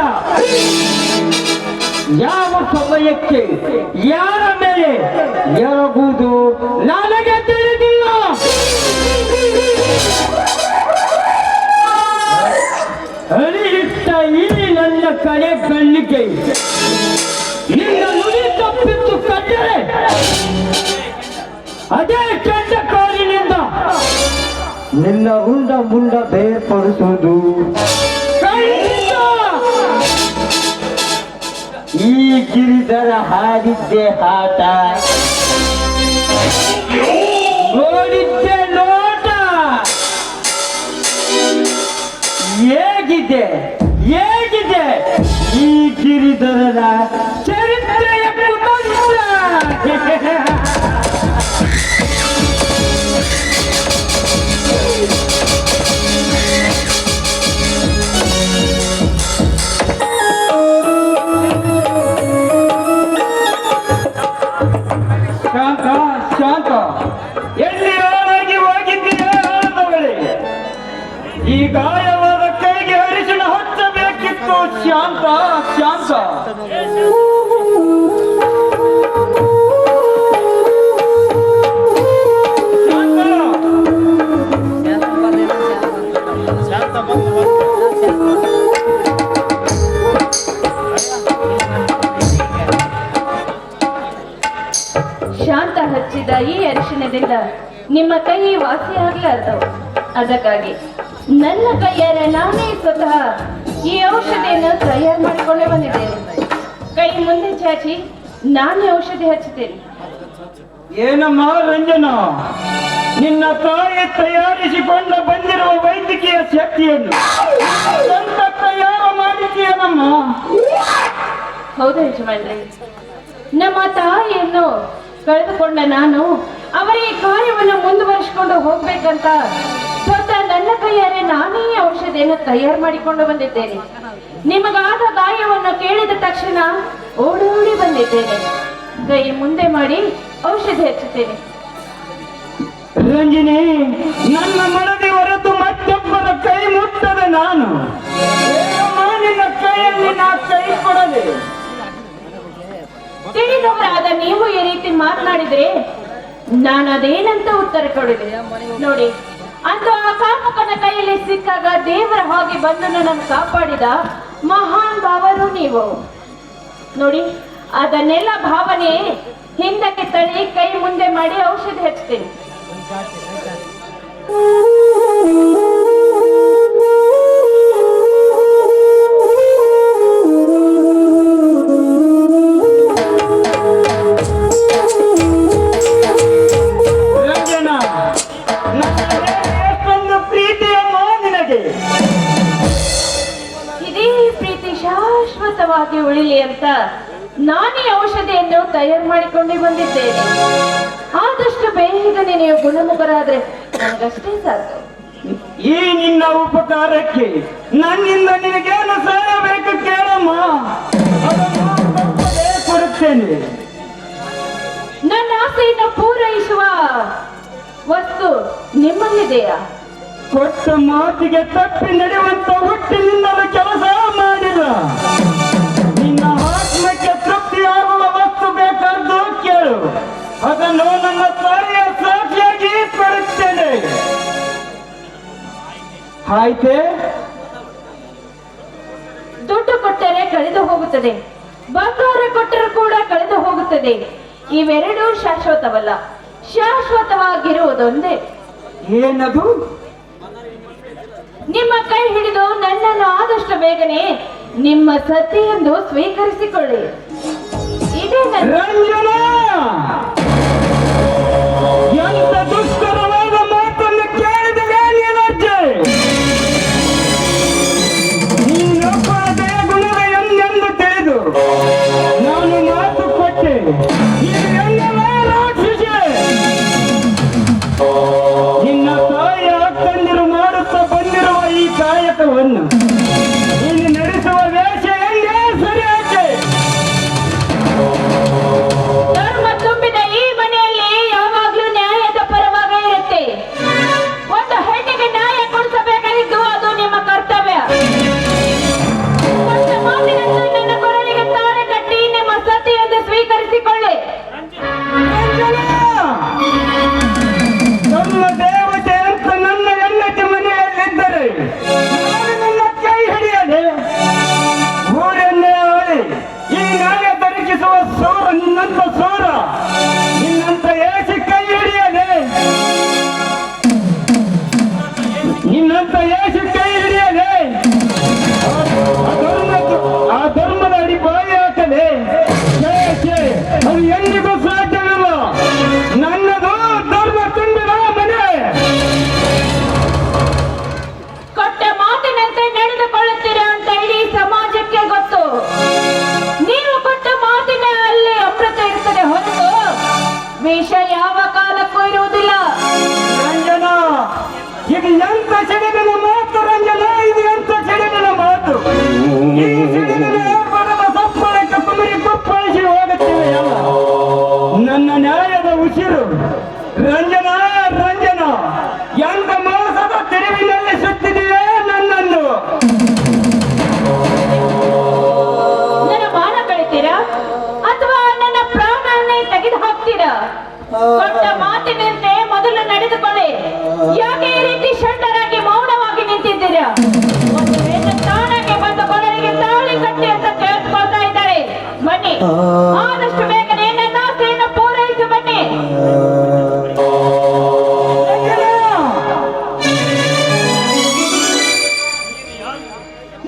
ಯಾವ ಸಮಯಕ್ಕೆ ಯಾರ ಮೇಲೆ ಎರಗುವುದು ನನಗೆ ತಿಳಿದಿಲ್ಲ. ಅರಿಯಿಟ್ಟ ಈ ನನ್ನ ಕಡೆ ಕಣ್ಣಿಗೆ ನಿನ್ನ ನುಡಿ ತಪ್ಪಿತ್ತು ಕಂಡರೆ ಅದೇ ಕೆಟ್ಟ ಕಾಲಿನಿಂದ ನಿನ್ನ ಉಂಡ ಮುಂಡ ಬೇರ್ಪಡಿಸುವುದು ಖಂಡಿತ. ಈ ಗಿರಿಧರ ಹಾಡಿದ್ದೆ ಆಟ, ನೋಡಿದ್ದೆ ನೋಟ, ಹೇಗಿದೆ ಹೇಗಿದೆ ಈ ಗಿರಿಧರನ ಚರಿತ್ರೆಯ ಕುತಂತ್ರ. ಶಾಂತ ಶಾಂತ, ಎಲ್ಲಿ ಹಾಳಾಗಿ ಹೋಗಿದ್ದೀಯ? ಈ ಗಾಯವಾದ ಕೈಗೆ ಅರಿಶಿಣ ಹಚ್ಚಬೇಕಿತ್ತು. ಶಾಂತ ಶಾಂತ, ಶಾಂತ ಹಚ್ಚಿದ ಈ ಅರಿಶಿಣದಿಂದ ನಿಮ್ಮ ಕೈ ವಾಸಿಯಾಗಲಾರದವು. ಅದಕ್ಕಾಗಿ ನನ್ನ ಕೈಯಾರೆ ನಾನೇ ಸ್ವತಃ ಈ ಔಷಧಿಯನ್ನು ತಯಾರು ಮಾಡಿಕೊಂಡೇ ಬಂದಿದ್ದೇನೆ. ಕೈ ಮುಂದೆ ಚಾಚಿ ನಾನೇ ಔಷಧಿ ಹಚ್ಚುತ್ತೇನೆ. ಏನಮ್ಮ ರಂಜನ, ನಿನ್ನ ತಾಯಿ ತಯಾರಿಸಿಕೊಂಡು ಬಂದಿರುವ ವೈದ್ಯಕೀಯ ಶಕ್ತಿಯನ್ನು ಸ್ವಂತ ತಯಾರು ಮಾಡಿದ್ದೀಯನಮ್ಮ. ಹೌದು ಯಜಮಾನ್ರೆ, ನಮ್ಮ ತಾಯಿಯನ್ನು ಕಳೆದುಕೊಂಡ ನಾನು ಅವರಿಗೆ ಕಾರ್ಯವನ್ನು ಮುಂದುವರಿಸಿಕೊಂಡು ಹೋಗ್ಬೇಕಂತ ಸ್ವತಃ ನನ್ನ ಕೈಯಾರೆ ನಾನೇ ಔಷಧಿಯನ್ನು ತಯಾರು ಮಾಡಿಕೊಂಡು ಬಂದಿದ್ದೇನೆ. ನಿಮಗಾದ ಗಾಯವನ್ನು ಕೇಳಿದ ತಕ್ಷಣ ಓಡೋಡಿ ಬಂದಿದ್ದೇನೆ. ಕೈ ಮುಂದೆ ಮಾಡಿ ಔಷಧಿ ಹಚ್ಚುತ್ತೇನೆ. ರಂಜಿನಿ, ನನ್ನ ಮನದಿ ಹೊರ ನಾನು ಏನಮ್ಮ ನಿನ್ನ ಕೈಯಲ್ಲಿ ನಾ ಕೈ ಕೊಡದೆ ತಿಳಿದವರಾದ ನೀವು ಈ ರೀತಿ ಮಾತನಾಡಿದ್ರೆ ನಾನು ಅದೇನಂತ ಉತ್ತರ ಕೊಡಿದೆ ನೋಡಿ. ಅಂದು ಆ ಕಾಮಕನ ಕೈಯಲ್ಲಿ ಸಿಕ್ಕಾಗ ದೇವರ ಹಾಗೆ ಬಂದು ನನ್ನನ್ನು ಕಾಪಾಡಿದ ಮಹಾನ್ ಭಾವರು ನೀವು ನೋಡಿ. ಅದನ್ನೆಲ್ಲ ಭಾವನೆ ಹಿಂದಕ್ಕೆ ತಳ್ಳಿ ಕೈ ಮುಂದೆ ಮಾಡಿ ಔಷಧ ಹಚ್ತೀನಿ. ಎಷ್ಟೊಂದು ಪ್ರೀತಿಯಮ್ಮ ನಿನಗೆ. ಇದೇ ಪ್ರೀತಿ ಶಾಶ್ವತವಾಗಿ ಉಳಿಲಿ ಅಂತ ನಾನೇ ಔಷಧಿಯನ್ನು ತಯಾರು ಮಾಡಿಕೊಂಡು ಬಂದಿದ್ದೇನೆ. ಆದಷ್ಟು ಬೇಗನೆ ನೀವು ಗುಣಮುಖರಾದ್ರೆ ನನಗಷ್ಟೇ ಸಾಕು. ಈ ನಿನ್ನ ಉಪಕಾರಕ್ಕೆ ನನ್ನಿಂದ ನಿನಗೇನು ಸಹಾಯ ಬೇಕು ಕೇಳಮ್ಮ, ಅದನ್ನು ತಪ್ಪದೇ ಕೊಡುತ್ತೇನೆ. ನನ್ನ ಆಸೆಯನ್ನು ಪೂರೈಸುವ ವಸ್ತು ನಿಮ್ಮಲ್ಲಿದೆಯಾ? ಕೊಟ್ಟ ಮಾತಿಗೆ ತಪ್ಪಿ ನಡೆಯುವಂತ ಹುಟ್ಟಿನಿಂದಲೂ ಕೆಲಸ ಮಾಡಿಲ್ಲ. ನಿನ್ನ ಆತ್ಮಕ್ಕೆ ತೃಪ್ತಿಯಾಗುವ ವಸ್ತು ಬೇಕಾದ್ದು ಕೇಳು, ಅದನ್ನು ನನ್ನ ತಾಯಿಯ ಸಾಕ್ಷಿಯಾಗಿ ಕೊಡುತ್ತೇನೆ. ಆಯ್ತೇ? ದುಡ್ಡು ಕೊಟ್ಟರೆ ಕಳೆದು ಹೋಗುತ್ತದೆ, ಬಂಗಾರ ಕೊಟ್ಟರೂ ಕೂಡ ಕಳೆದು ಹೋಗುತ್ತದೆ. ಇವೆರಡೂ ಶಾಶ್ವತವಲ್ಲ, ಶಾಶ್ವತವಾಗಿರುವುದೊಂದೇ. ಏನದು? ನಿಮ್ಮ ಕೈ ಹಿಡಿದು ನನ್ನನ್ನು ಆದಷ್ಟು ಬೇಗನೆ ನಿಮ್ಮ ಸತಿ ಎಂದು ಸ್ವೀಕರಿಸಿಕೊಳ್ಳಿ. ಇದೇ ನನ್ನ ರಂಜನಾ, ಎಂತ ದುಷ್ಕರವಾದ ಮಾತನ್ನು ಕೇಳಿದರೆ ನೀನಜ್ಜೆ. ನೀನೊಬ್ಬದೇ ಗುಣದ ಎಂದೆಂದು ತಿಳಿದು ನಾನು ಮಾತು ಕೊಟ್ಟೆ. ನೀನೆಲ್ಲವೇ ರಾಕ್ಷಸೆ. ನಿನ್ನ ತಾಯಿಯ ಅಕ್ಕಂದಿರು ಮಾಡುತ್ತಾ ಬಂದಿರುವ ಈ ಕಾಯಕವನ್ನು ನೀನು ನಡೆಸುವ ವೇಷ ಹೆಂಗೆ ಸರಿಯಾಗಿ? ಧರ್ಮ ತುಂಬಿದ ಈ ಮನೆಯಲ್ಲಿ ಯಾವಾಗ್ಲೂ ನ್ಯಾಯದ ಪರವಾಗಿ ಇರುತ್ತೆ. ಒಂದು ಹೆಣ್ಣಿಗೆ ನ್ಯಾಯ ಕೊಡಿಸಬೇಕಾಗಿದ್ದು ಅದು ನಿಮ್ಮ ಕರ್ತವ್ಯ. ಕೊಟ್ಟ ಮಾತಿನಂತೆ ನನ್ನ ಕೊರಳಿಗೆ ತಾಳೆ ಕಟ್ಟಿ ನಿಮ್ಮ ಸತಿ ಎಂದು ಸ್ವೀಕರಿಸಿಕೊಳ್ಳಿ. ನಮ್ಮ ದೇವತೆ ಅಂತ ನನ್ನ ಹೆಂಡತಿ ಮನೆಯಲ್ಲಿದ್ದರೆ ನಾನು ನನ್ನ ಕೈ ಹಿಡಿಯದೆ ಊರನ್ನೇ ಆಳಿ ಈ ನ್ಯಾಯ ದೊರಕಿಸುವ ಸೋರ ನಿನ್ನಂತ ಸೋರ, ನಿನ್ನಂತ ಏಸಿ ಕೈ ಹಿಡಿಯದೆ, ನಿನ್ನಂತ ಏಸಿ ಕೈ ಹಿಡಿಯದೆ ಆ ಧರ್ಮದ ಅಡಿ ಬಾಯಿ ಹಾಕದೆ ಅದು ಎಂದಿಗೂ ಸಾಧ್ಯವಿಲ್ಲ. ನನ್ನದು ಧರ್ಮ ತುಂಬಿದ ಮನೆ. ಕೊಟ್ಟ ಮಾತಿನಂತೆ ನಡೆದುಕೊಳ್ಳುತ್ತೀರಾ ಅಂತ ಇಡೀ ಸಮಾಜಕ್ಕೆ ಗೊತ್ತು. ನೀವು ಕೊಟ್ಟ ಮಾತಿನ ಅಲ್ಲಿ ಅಮೃತ ಇರ್ತದೆ ಹೊರತು ವಿಷ ಯಾವ ಕಾಲಕ್ಕೂ ಇರುವುದಿಲ್ಲ. ರಂಜನಾ, ಇದು ಎಂತ ಸಿಡಿಲಿನ ಮಾತು ರಂಜನಾ, ಇದು ಎಂತ ಸಿಡಿಲಿನ ಮಾತು. ಈ ಸಿಡಿಲಿನ ಬರದ ಸಪ್ಪಳಕ್ಕೆ ಕುಮರಿ ಕುಪ್ಪಳಿಸಿ ಹೋಗುತ್ತೇವೆ ಎಲ್ಲ. ನನ್ನ ನ್ಯಾಯದ ಉಸಿರು ರಂಜನಾ, ರಂಜನಾ, ಎಂತ ಮೋಸದ ತಿರುವಿನಲ್ಲಿ ಸುತ್ತಿದೆಯೇ ನನ್ನನ್ನು. ನನ್ನ ಮಾನ ಕಳಿತೀರಾ ಅಥವಾ ನನ್ನ ಪ್ರಾಣವನ್ನೇ ತೆಗೆದು ಹಾಕ್ತೀರಾ? ಕೊಟ್ಟ ಮಾತಿನಂತೆ ಮೊದಲು ನಡೆದುಕೊಳ್ಳಿ. ಯಾಕೆ ಈ ರೀತಿ ಷಂಡರಾಗಿ ಮೌನವಾಗಿ ನಿಂತಿದ್ದೀರಾ? ಒಂದು ಹೆಣ್ಣು ತಾಣಕ್ಕೆ ಬಂದು ಕೊರಳಿಗೆ ತಾಳಿ ಕಟ್ಟಿ ಅಂತ ಕೇಳ್ಕೊಳ್ತಾ ಇದ್ದಾರೆ. ಬನ್ನಿ, ಆದಷ್ಟು ಬೇಗನೆ ನನ್ನ ಆಸೆಯನ್ನು ಪೂರೈಸಿ ಬನ್ನಿ.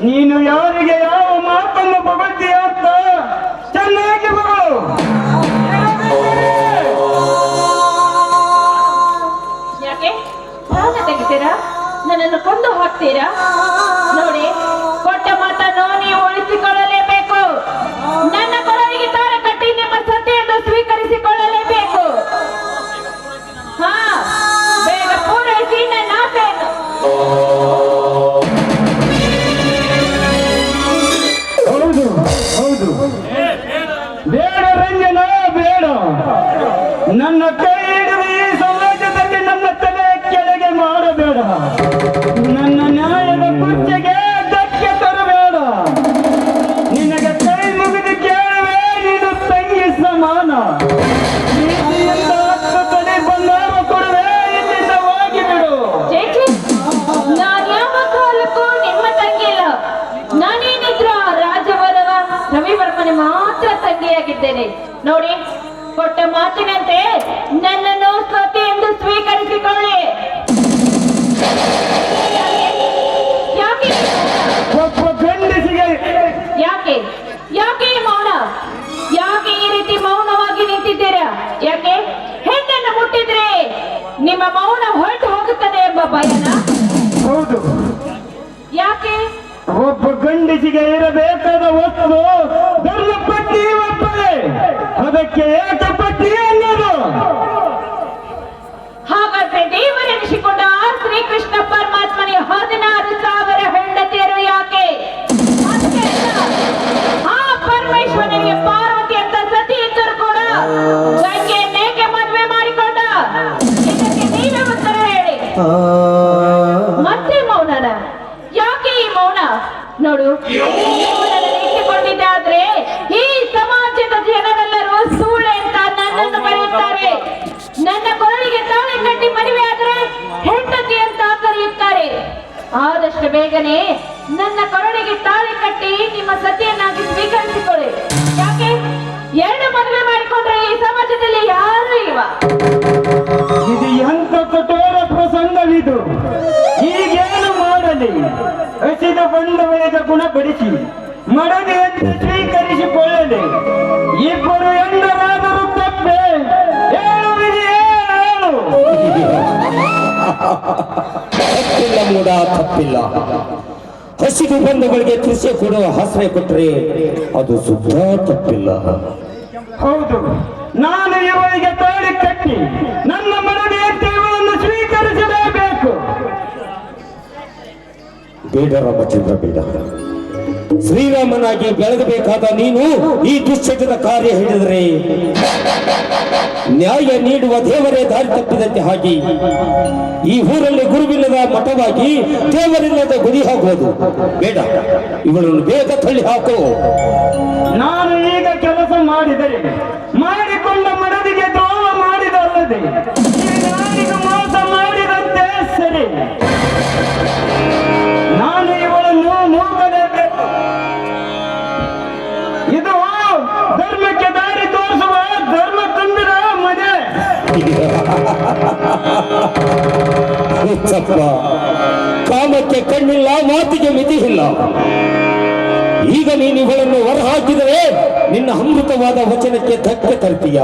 ನೀನು ಯಾರಿಗೆ ಯಾವ ಮಾತನ್ನು ಬಗಳ್ತೀಯ ಅಂತ ಚೆನ್ನಾಗಿ ಬಗಳು. ಯಾಕೆ ಪ್ರಾಣ ತೆಗಿತೀರಾ? ನನ್ನನ್ನು ಕೊಂದು ಹಾಕ್ತೀರಾ? ನೋಡಿ, ಕೊಟ್ಟ ಮಾತನ್ನು ನೀವು ಉಳಿಸಿಕೊಳ್ಳಲೇಬೇಕು. ನನ್ನ ಕೊರಳಿಗೆ ತಾಳ ಕಟ್ಟಿ ನಿಮ್ಮ ಸತಿಯನ್ನು ಸ್ವೀಕರಿಸಿಕೊಳ್ಳಲೇಬೇಕು. ಹಾ, ಬೇಗ ಪೂರೈಸಿ ನನ್ನ ಆಸೆಯನ್ನು. ಹೌದು ಹೌದು, ಬೇಡ ರಂಜನ, ಬೇಡ. ನನ್ನ ಕೈ ಹಿಡಿದು ಈ ಸಮಾಜದಲ್ಲಿ ನನ್ನ ತಲೆ ಕೆಳಗೆ ಮಾಡಬೇಡ. ನನ್ನ ನ್ಯಾಯದ ಕುರ್ಚಿ ಮಾತಿನಂತೆ ನನ್ನನ್ನು ಸತಿ ಎಂದು ಸ್ವೀಕರಿಸಿಕೊಳ್ಳಿ. ಯಾಕೆ ಒಬ್ಬ ಗಂಡಸಿಗೆ ಯಾಕೆ ಯಾಕೆ ಈ ಮೌನ? ಯಾಕೆ ಈ ರೀತಿ ಮೌನವಾಗಿ ನಿಂತಿದ್ದೀರಾ? ಯಾಕೆ ಹೆಣ್ಣನ್ನು ಮುಟ್ಟಿದ್ರೆ ನಿಮ್ಮ ಮೌನ ಹೊರಟು ಹೋಗುತ್ತದೆ ಎಂಬ ಭಯನ? ಹೌದು, ಯಾಕೆ? ಒಬ್ಬ ಗಂಡಸಿಗೆ ಇರಬೇಕಾದ ವಸ್ತು ಧರ್ಮಪತ್ನಿ ಒಬ್ಬಳೇ, ಅದಕ್ಕೆ ಏಕಪತ್ನಿ ಅನ್ನೋದು. ಹಾಗಾದ್ರೆ ದೇವರೆನಿಸಿಕೊಂಡ ಆ ಶ್ರೀಕೃಷ್ಣ ಪರಮಾತ್ಮನಿಗೆ 16,000 ಹೆಂಡತಿಯರು ಯಾಕೆ? ಅದಕ್ಕೆ ಅಲ್ಲ, ಆ ಪರಮೇಶ್ವರನಿಗೆ ಪಾರ್ವತಿ ಅಂತ ಸತಿ ಇದ್ದರು ಕೂಡ ಗಂಗೆಯನ್ನೇಕೆ ಮದುವೆ ಮಾಡಿಕೊಂಡ? ಇದಕ್ಕೆ ನೀವೇ ಉತ್ತರ ಹೇಳಿ. ಮತ್ತೆ ಮೌನನ? ಯಾಕೆ ಈ ಮೌನ? ನೋಡು, ಇಟ್ಟುಕೊಂಡಿದ್ದಾದ್ರೆ ಈ ಸಮಾಜದ ಜನರೆಲ್ಲರೂ ಸೂಳೆ ಅಂತ ನನ್ನನ್ನು ಬರೆಯುತ್ತಾರೆ. ನನ್ನ ಕೊರಳಿಗೆ ತಾಳಿ ಕಟ್ಟಿ ಮದುವೆ ಆದ್ರೆ ಹೆಂಡತಿ ಅಂತ ಕರೆಯುತ್ತಾರೆ. ಆದಷ್ಟು ಬೇಗನೆ ನನ್ನ ಕೊರಳಿಗೆ ತಾಳಿ ಕಟ್ಟಿ ನಿಮ್ಮ ಸತಿಯನ್ನಾಗಿ ಸ್ವೀಕರಿಸಿಕೊಳ್ಳಿ. ಯಾಕೆ 2 ಮದುವೆ ಮಾಡಿಕೊಂಡ್ರೆ ಈ ಸಮಾಜದಲ್ಲಿ ಯಾರು ಇಲ್ವ? ಇದು ಎಂತ ಕಠೋರ ಪ್ರಸಂಗವಿದು. ಈಗೇನು ಮಾಡಲಿ? ಹಸಿದ ಬಂದವಳಿಗೆ ಗುಣಪಡಿಸಿ ಮಡದಿಯನ್ನು ಸ್ವೀಕರಿಸಿಕೊಳ್ಳಲಿ. ಇಬ್ಬರು ಹೆಣ್ಣರಾದರೂ ತಪ್ಪೆ, ಹೇಳುವಿದೆಯೇ ಹೇಳು. ತಪ್ಪಿಲ್ಲ ಮೂಡ, ತಪ್ಪಿಲ್ಲ. ಹಸಿದು ಬಂಧುಗಳಿಗೆ ಕೃಷಿ ಕೊಡುವ ಆಶ್ರಯ ಕೊಟ್ಟರೆ ಅದು ಸುತ್ತ ತಪ್ಪಿಲ್ಲ. ಹೌದು, ನಾನು ಇವಳಿಗೆ ತಾಳಿ ಕಟ್ಟಿ ನನ್ನ ಮನವಿಯಂತೆ ಇವಳನ್ನು ಸ್ವೀಕರಿಸಲೇಬೇಕು. ಬೇಡ ರಾಮಚಂದ್ರ, ಬೇಡ. ಶ್ರೀರಾಮನಾಗಿ ಬೆಳಗಬೇಕಾದ ನೀನು ಈ ದುಶ್ಚಟದ ಕಾರ್ಯ ಹಿಡಿದರೆ ನ್ಯಾಯ ನೀಡುವ ದೇವರೇ ದಾರಿ ತಪ್ಪಿದಂತೆ ಹಾಗೆ ಈ ಊರಲ್ಲಿ ಗುರುವಿಲ್ಲದ ಮಠವಾಗಿ ದೇವರಿಲ್ಲದ ಗುಡಿ ಹಾಕುವುದು ಬೇಡ. ಇವಳನ್ನು ಬೇಗ ತಳ್ಳಿ ಹಾಕು. ನಾನು ಈಗ ಕೆಲಸ ಮಾಡಿದರೆ ಮಾಡಿಕೊಂಡ ಮನದಿಗೆ ದ್ರೋಹ ಮಾಡಿದಲ್ಲದೆ ನಾನಿಗೆ ಮೋಸ ಮಾಡಿದಂತೆ ಸರಿ. ನಾನು ಇವಳನ್ನು ನೂಕಲೇಬೇಕು. ಇದು ಧರ್ಮಕ್ಕೆ ದಾರಿ ತೋರಿಸುವ ಧರ್ಮ ತುಂಬಿದ ಮನೆ. ಹುಚ್ಚಪ್ಪ, ಕಾಮಕ್ಕೆ ಕಣ್ಣಿಲ್ಲ, ಮಾತಿಗೆ ಮಿತಿ ಇಲ್ಲ. ಈಗ ನೀನು ಇವಳನ್ನು ಹೊರ ಹಾಕಿದರೆ ನಿನ್ನ ಅಮೃತವಾದ ವಚನಕ್ಕೆ ಧಕ್ಕೆ ತರ್ತೀಯ.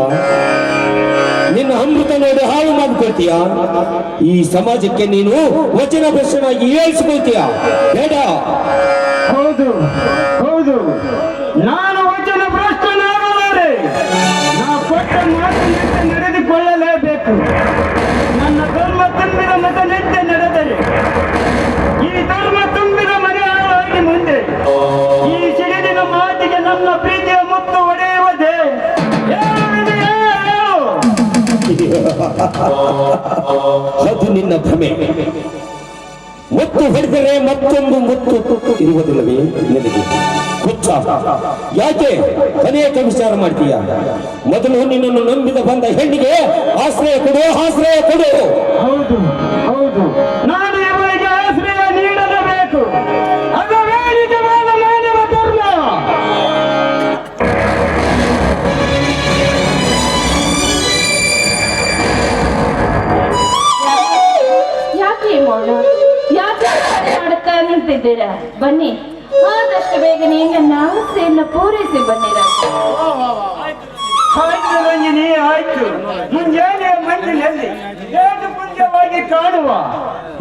ನಿನ್ನ ಅಮೃತ ನೋಡಿ ಹಾಳು ಮಾಡಿಕೊಳ್ತೀಯ. ಈ ಸಮಾಜಕ್ಕೆ ನೀನು ವಚನ ಭ್ರಷ್ಟನಾಗಿ ಏಳಿಸಿಕೊಳ್ತೀಯ. ಬೇಡ. ಹೌದು ಹೌದು, ನಾನು ವಚನ ಭ್ರಷ್ಟನಾಗಲಾರೆ. ನಾ ಕೊಟ್ಟ ಮಾತಿನಂತೆ ನಡೆದುಕೊಳ್ಳಲೇಬೇಕು. ನನ್ನ ಧರ್ಮ ತುಂಬಿದ ಮತನಂತೆ ನಡೆದರೆ ಈ ಧರ್ಮ ತುಂಬಿದ ಮನೆ ಹಾಳಾಗಿ ಮುಂದೆ ಈ ಸಿಡಿಲಿನ ಮಾತಿಗೆ ನನ್ನ ಪ್ರೀತಿಯ ಮುತ್ತು ಒಡೆಯುವುದೇ. ಹೇಳುವಿದೆಯೇ ಹೇಳು. ಅದು ನಿನ್ನ ಭ್ರಮೆ. ಮುತ್ತು ಹೊಡೆದರೆ ಮತ್ತೊಂದು ಮುತ್ತು ಇರುವುದಿಲ್ಲವೇ ನಿನಗೆ? ಹುಚ್ಚ, ಯಾಕೆ ಅನೇಕ ವಿಚಾರ ಮಾಡ್ತೀಯ? ಮೊದಲು ನಿನ್ನನ್ನು ನಂಬಿದ ಬಂದ ಹೆಣ್ಣಿಗೆ ಆಶ್ರಯ ಕೊಡು, ಆಶ್ರಯ ಕೊಡು. ಹೌದು ಹೌದು, ನಾನು ಇವರಿಗೆ ಆಶ್ರಯ ನೀಡಲೇಬೇಕು. ಅದುವೇ ನಿಜವಾದ ಮಾನವ ಧರ್ಮ. ಯಾಕೆ ಈ ಮೌನ? ಯಾಕೆ ಮಾಡುತ್ತಾ ನಿಂತಿದ್ದೀರಾ? ಬನ್ನಿ, ಆದಷ್ಟು ಬೇಗನೆ ನನ್ನ ಆಸೆಯನ್ನು ಪೂರೈಸಿ ಬನ್ನಿರ. ಆಯ್ತು ರಂಜಿನಿ, ಆಯ್ತು. ಮುಂಜಾನೆ ಮಂಜಿನಲ್ಲಿ ಏನು ಪುಂಜವಾಗಿ ಕಾಣುವ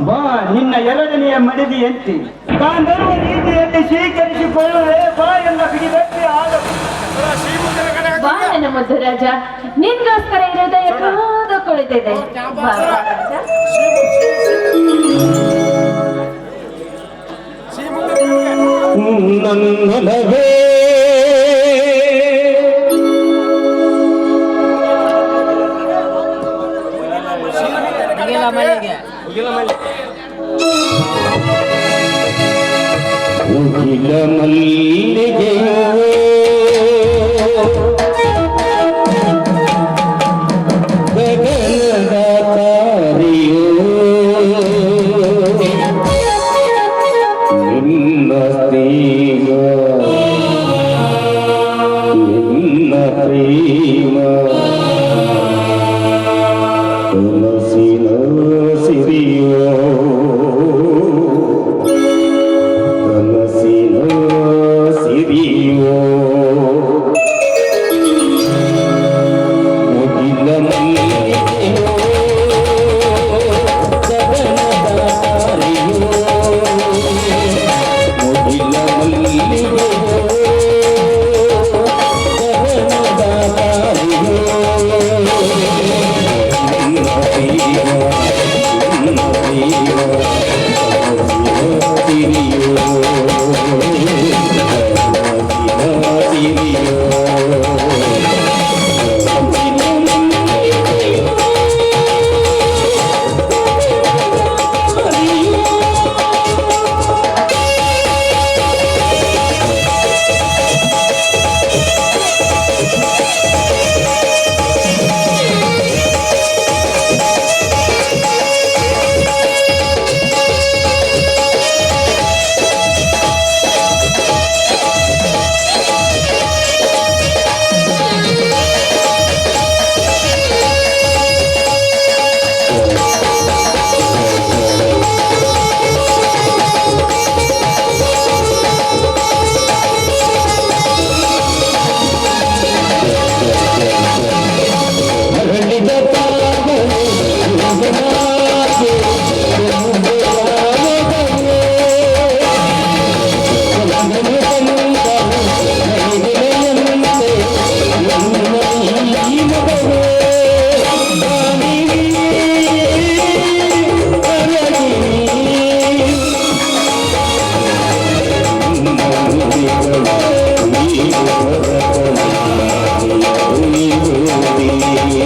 ಬಾ. ನಿನ್ನ 2ನೆಯ ಮಡದಿಯಂತೆ ತಾಂಧರ್ವ ರೀತಿಯಲ್ಲಿ ಸ್ವೀಕರಿಸಿಕೊಳ್ಳುವೆ ಬಾ ಎಲ್ಲ ಬಿಗಿದಕ್ಕೆ ಆಗದು. ಬಾ ನನ್ನ ಮುದ್ದು ರಾಜ, ನಿನ್ಗೋಸ್ಕರ ಹೃದಯ ಕಾದು ಕುಳಿತಿದೆ. ಬಾ ಬಾ ರಾಜ. ನನ್ನೊಲವೇ ಮುಗಿಲ ಮಲ್ಲಿಗೆಯೋ ಗಗನದ ತಾರೆಯೋ ನಿನ್ನ ಪ್ರೇಮ ನಿನ್ನ ಪ್ರೇಮ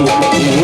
ನೀವು